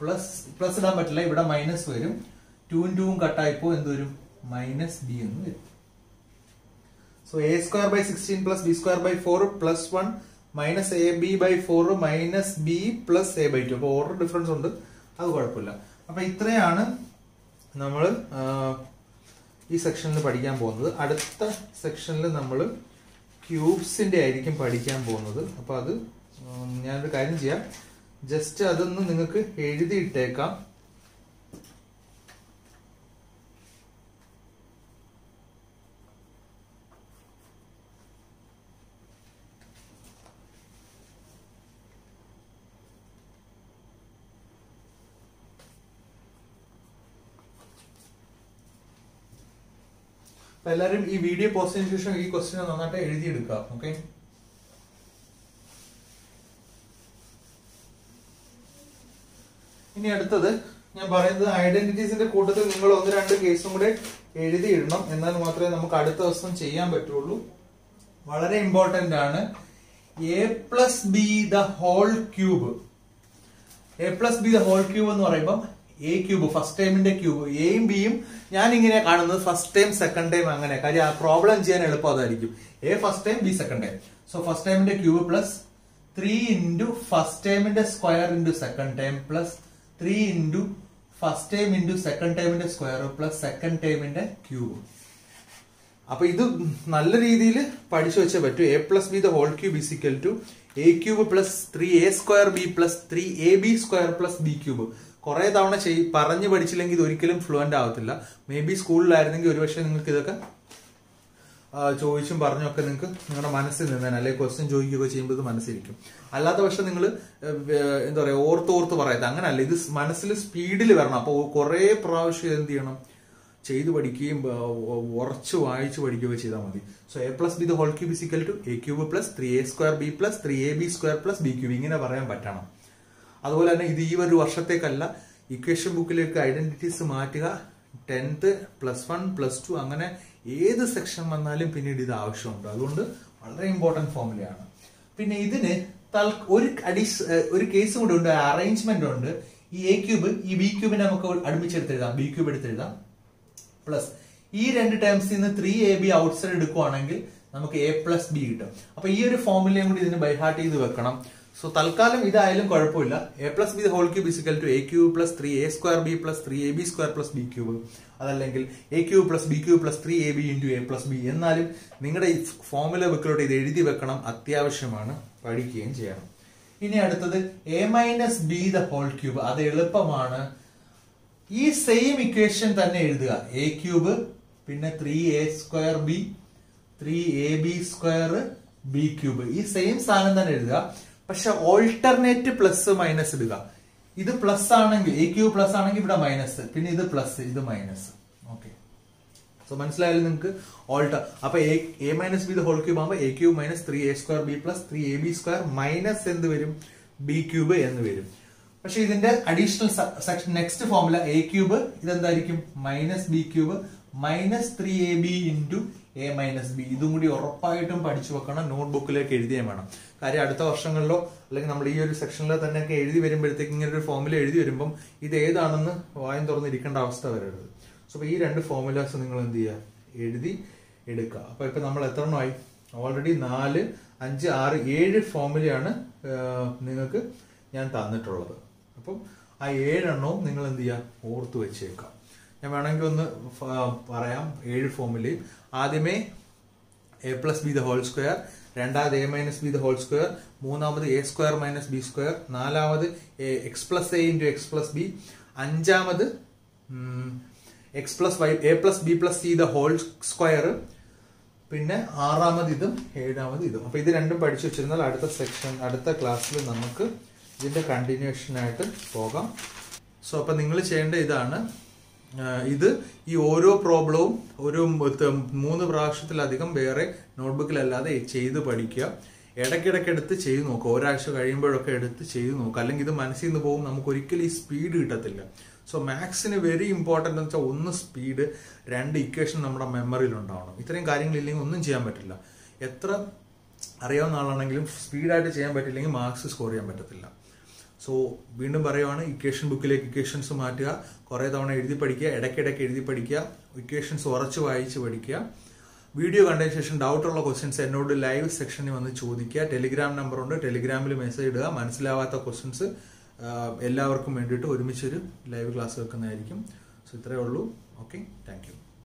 പ്ലസ് ഇടാൻ പറ്റില്ല. ഇവിടെ മൈനസ് വരും. 2ഉം 2ഉം കട്ടായപ്പോ എന്ത് വരും മൈനസ് ബി എന്ന് വരും. So a square by 16 plus b square by 4 plus 1 minus A B by 4 minus B plus A by 2. അപ്പൊ ഓർഡർ ഡിഫറൻസ് ഉണ്ട്, അത് കുഴപ്പമില്ല. അപ്പൊ ഇത്രയാണ് നമ്മൾ ഈ സെക്ഷനിൽ പഠിക്കാൻ പോകുന്നത്. അടുത്ത സെക്ഷനിൽ നമ്മൾ ക്യൂബ്സിന്റെ ആയിരിക്കും പഠിക്കാൻ പോകുന്നത്. അപ്പൊ അത് ഞാനൊരു കാര്യം ചെയ്യാം, ജസ്റ്റ് അതൊന്ന് നിങ്ങൾക്ക് എഴുതിയിട്ടേക്കാം. എല്ലാവരും ഈ വീഡിയോ പോസ്റ്റിന് ശേഷം ഈ ക്വസ്റ്റ്യൻ നന്നായിട്ട് എഴുതിയെടുക്കുക. ഓക്കെ, ഇനി അടുത്തത് ഞാൻ പറയുന്നത് ഐഡന്റിറ്റീസിന്റെ കൂട്ടത്തിൽ നിങ്ങൾ 1-2 കേസും കൂടെ എഴുതിയിടണം. എന്നാൽ മാത്രമേ നമുക്ക് അടുത്ത ദിവസം ചെയ്യാൻ പറ്റുള്ളൂ. വളരെ ഇമ്പോർട്ടന്റ് ആണ്. a plus B the whole cube. a plus B the whole cube എന്ന് പറയുമ്പോൾ എ ക്യൂബ് ഫസ്റ്റ് ടൈമിന്റെ ക്യൂബ്. എയും ബിയും ഞാൻ ഇങ്ങനെ കാണുന്നത് ഫസ്റ്റ് ടൈം സെക്കൻഡ് ടൈം അങ്ങനെ. കാര്യം ആ പ്രോബ്ലം ചെയ്യാൻ എളുപ്പം അതായിരിക്കും. A first time B second time. So first ടൈമിന്റെ ക്യൂബ് പ്ലസ് 3 ഇൻറ്റു ഫസ്റ്റ് ടൈമിന്റെ square into second time plus 3 into first time into second ടൈമിന്റെ സ്ക്വയർ പ്ലസ് സെക്കൻഡ് ടൈമിന്റെ ക്യൂബ്. അപ്പൊ ഇത് നല്ല രീതിയിൽ പഠിച്ചു വെച്ചേ പറ്റൂ. A plus B the whole cube is equal to A cube plus 3a square B plus 3ab square plus B cube. കുറെ തവണ പറഞ്ഞു പഠിച്ചില്ലെങ്കിൽ ഇത് ഒരിക്കലും ഫ്ലുവന്റ് ആവത്തില്ല. മേ ബി സ്കൂളിലായിരുന്നെങ്കിൽ ഒരുപക്ഷെ നിങ്ങൾക്ക് ഇതൊക്കെ ചോദിച്ചും പറഞ്ഞൊക്കെ നിങ്ങൾക്ക് നിങ്ങളുടെ മനസ്സിൽ നിന്നേനെ, അല്ലെങ്കിൽ ക്വസ്റ്റ്യൻ ചോദിക്കുകയൊക്കെ ചെയ്യുമ്പോൾ ഇത് മനസ്സിരിക്കും. അല്ലാത്ത പക്ഷെ നിങ്ങൾ എന്താ പറയാ ഓർത്ത് പറയരുത്. അങ്ങനല്ല, ഇത് മനസ്സിൽ സ്പീഡിൽ വരണം. അപ്പോൾ കുറെ പ്രാവശ്യം എന്ത് ചെയ്യണം, ചെയ്ത് പഠിക്കുകയും ഉറച്ചു വായിച്ചു പഠിക്കുകയൊക്കെ ചെയ്താൽ മതി. So A plus B the whole cube is equal to A cube plus 3a square B plus 3ab square plus B cube. ഇങ്ങനെ പറയാൻ പറ്റണം. അതുപോലെ തന്നെ ഇത് ഈ ഒരു വർഷത്തേക്കല്ല, ഇക്വേഷൻ ബുക്കിലേക്ക് ഐഡന്റിറ്റീസ് മാറ്റുക. 10th +1 +2 അങ്ങനെ ഏത് സെക്ഷൻ വന്നാലും പിന്നീട് ഇത് ആവശ്യമുണ്ട്. അതുകൊണ്ട് വളരെ ഇമ്പോർട്ടന്റ് ഫോർമുലയാണ്. പിന്നെ ഇതിന് ഒരു കേസ് കൂടെ ഉണ്ട്, അറേഞ്ച്മെന്റ് ഉണ്ട്. ഈ എ ക്യൂബ് ഈ ബി ക്യൂബിനെ നമുക്ക് അടുപ്പിച്ചെടുത്തെഴുതാം, ബി ക്യൂബ് എടുത്തെഴുതാം. പ്ലസ് ഈ 2 ടേംസിൽ നിന്ന് 3ab ഔട്ട്സൈഡ് എടുക്കുവാണെങ്കിൽ നമുക്ക് a പ്ലസ് ബി കിട്ടും. അപ്പൊ ഈ ഒരു ഫോർമുലയും കൂടി ഇതിന് ബൈഹാർട്ട് ചെയ്ത് വെക്കണം. സോ തൽക്കാലം ഇതായാലും കുഴപ്പമില്ല. A plus B whole cube is equal to A cube plus 3a square B plus 3ab square plus B cube. അതല്ലെങ്കിൽ A cube plus B cube plus 3ab into A plus B. എന്നാലും നിങ്ങളുടെ ഈ formula ബുക്കിലോട്ട് ഇത് എഴുതി വെക്കണം, അത്യാവശ്യമാണ്, പഠിക്കുകയും ചെയ്യണം. ഇനി അടുത്തത് A minus B the whole cube. അത് എളുപ്പമാണ്. ഈ സെയിം ഇക്വേഷൻ തന്നെ എഴുതുക. എ ക്യൂബ് പിന്നെ 3a square B 3ab square B cube. ഈ സെയിം സാധനം തന്നെ എഴുതുക. പക്ഷെ ഓൾട്ടർനേറ്റ് പ്ലസ് മൈനസ് ഇടുക. ഇത് പ്ലസ് ആണെങ്കിൽ എ ക്യൂബ് പ്ലസ് ആണെങ്കിൽ ഇവിടെ മൈനസ്, പിന്നെ ഇത് പ്ലസ് ഇത് മൈനസ്. ഓക്കെ, സോ മനസ്സിലായാലും നിങ്ങൾക്ക് ഓൾട്ടർ. അപ്പൊ A minus B the whole cube ആകുമ്പോൾ A cube minus 3a square B plus 3ab square minus എന്ത് വരും ബി ക്യൂബ് എന്ന് വരും. പക്ഷെ ഇതിന്റെ additional section next formula A cube ഇതെന്തായിരിക്കും minus B cube minus 3ab into A minus B. ഇതും കൂടി ഉറപ്പായിട്ടും പഠിച്ചു വെക്കണം, നോട്ട് ബുക്കിലേക്ക് എഴുതിയേ വേണം. കാര്യം അടുത്ത വർഷങ്ങളിലോ അല്ലെങ്കിൽ നമ്മൾ ഈ ഒരു സെക്ഷനിലോ തന്നെയൊക്കെ എഴുതി വരുമ്പോഴത്തേക്ക് ഇങ്ങനെ ഒരു ഫോർമുല എഴുതി വരുമ്പം ഇത് ഏതാണെന്ന് വായം തുറന്നിരിക്കേണ്ട അവസ്ഥ വരരുത്. സോ ഈ 2 ഫോർമുലാസ് നിങ്ങൾ എന്ത് ചെയ്യുക, എഴുതി എടുക്കുക. അപ്പൊ ഇപ്പൊ നമ്മൾ എത്ര എണ്ണമായി ഓൾറെഡി 4, 5, 6, 7 ഫോർമുലയാണ് നിങ്ങൾക്ക് ഞാൻ തന്നിട്ടുള്ളത്. അപ്പം ആ 7 എണ്ണവും നിങ്ങൾ എന്ത് ചെയ്യുക, ഓർത്ത് വെച്ചേക്കാം. ഞാൻ വേണമെങ്കിൽ ഒന്ന് പറയാം 7 ഫോർമുലയും. ആദ്യമേ A plus B the whole square, രണ്ടാമത് A minus B the whole square, മൂന്നാമത് A square minus B square, നാലാമത് x plus A into X plus B, അഞ്ചാമത് x plus y A plus B plus C the whole square, പിന്നെ ആറാമത് ഇതും ഏഴാമത് ഇതും. അപ്പൊ ഇത് രണ്ടും പഠിച്ചു വെച്ചിരുന്നാൽ അടുത്ത ക്ലാസ്സിൽ നമുക്ക് ഇതിന്റെ കണ്ടിന്യൂഷൻ ആയിട്ട് പോകാം. സോ അപ്പൊ നിങ്ങൾ ചെയ്യേണ്ട ഇതാണ്, ഇത് ഈ ഓരോ പ്രോബ്ലവും ഒരു 3 പ്രാവശ്യത്തിലധികം വേറെ നോട്ട്ബുക്കിലല്ലാതെ ചെയ്ത് പഠിക്കുക. ഇടയ്ക്കിടയ്ക്ക് എടുത്ത് ചെയ്ത് നോക്കുക, ഒരാഴ്ച കഴിയുമ്പോഴൊക്കെ എടുത്ത് ചെയ്ത് നോക്കുക. അല്ലെങ്കിൽ ഇത് മനസ്സിൽ നിന്ന് പോകും, നമുക്ക് ഒരിക്കലും ഈ സ്പീഡ് കിട്ടത്തില്ല. സോ മാത്സിന് വെരി ഇമ്പോർട്ടൻ്റ് എന്ന് വെച്ചാൽ 1 സ്പീഡ്, 2 ഇക്വേഷൻ നമ്മുടെ മെമ്മറിയിൽ ഉണ്ടാവണം. ഇത്രയും കാര്യങ്ങളില്ലെങ്കിൽ ഒന്നും ചെയ്യാൻ പറ്റില്ല. എത്ര അറിയാവുന്ന ആളാണെങ്കിലും സ്പീഡായിട്ട് ചെയ്യാൻ പറ്റില്ലെങ്കിൽ മാർക്സ് സ്കോർ ചെയ്യാൻ പറ്റത്തില്ല. സോ വീണ്ടും പറയുവാണ്, ഇക്വേഷൻ ബുക്കിലേക്ക് ഇക്വേഷൻസ് മാറ്റുക, കുറേ തവണ എഴുതി പഠിക്കുക, ഇടയ്ക്കിടയ്ക്ക് എഴുതി പഠിക്കുക, ഇക്വേഷൻസ് ഉറച്ച് വായിച്ച് പഠിക്കുക. വീഡിയോ കണ്ടതിന് ശേഷം ഡൗട്ടുള്ള ക്വസ്റ്റ്യൻസ് എന്നോട് ലൈവ് സെക്ഷനിൽ വന്ന് ചോദിക്കുക. ടെലിഗ്രാം നമ്പർ ഉണ്ട്, ടെലിഗ്രാമിൽ മെസ്സേജ് ഇടുക. മനസ്സിലാവാത്ത ക്വസ്റ്റ്യൻസ് എല്ലാവർക്കും വേണ്ടിയിട്ട് ഒരുമിച്ചൊരു ലൈവ് ക്ലാസ് വെക്കുന്നതായിരിക്കും. സോ ഇത്രയേ ഉള്ളൂ. Okay, thank you.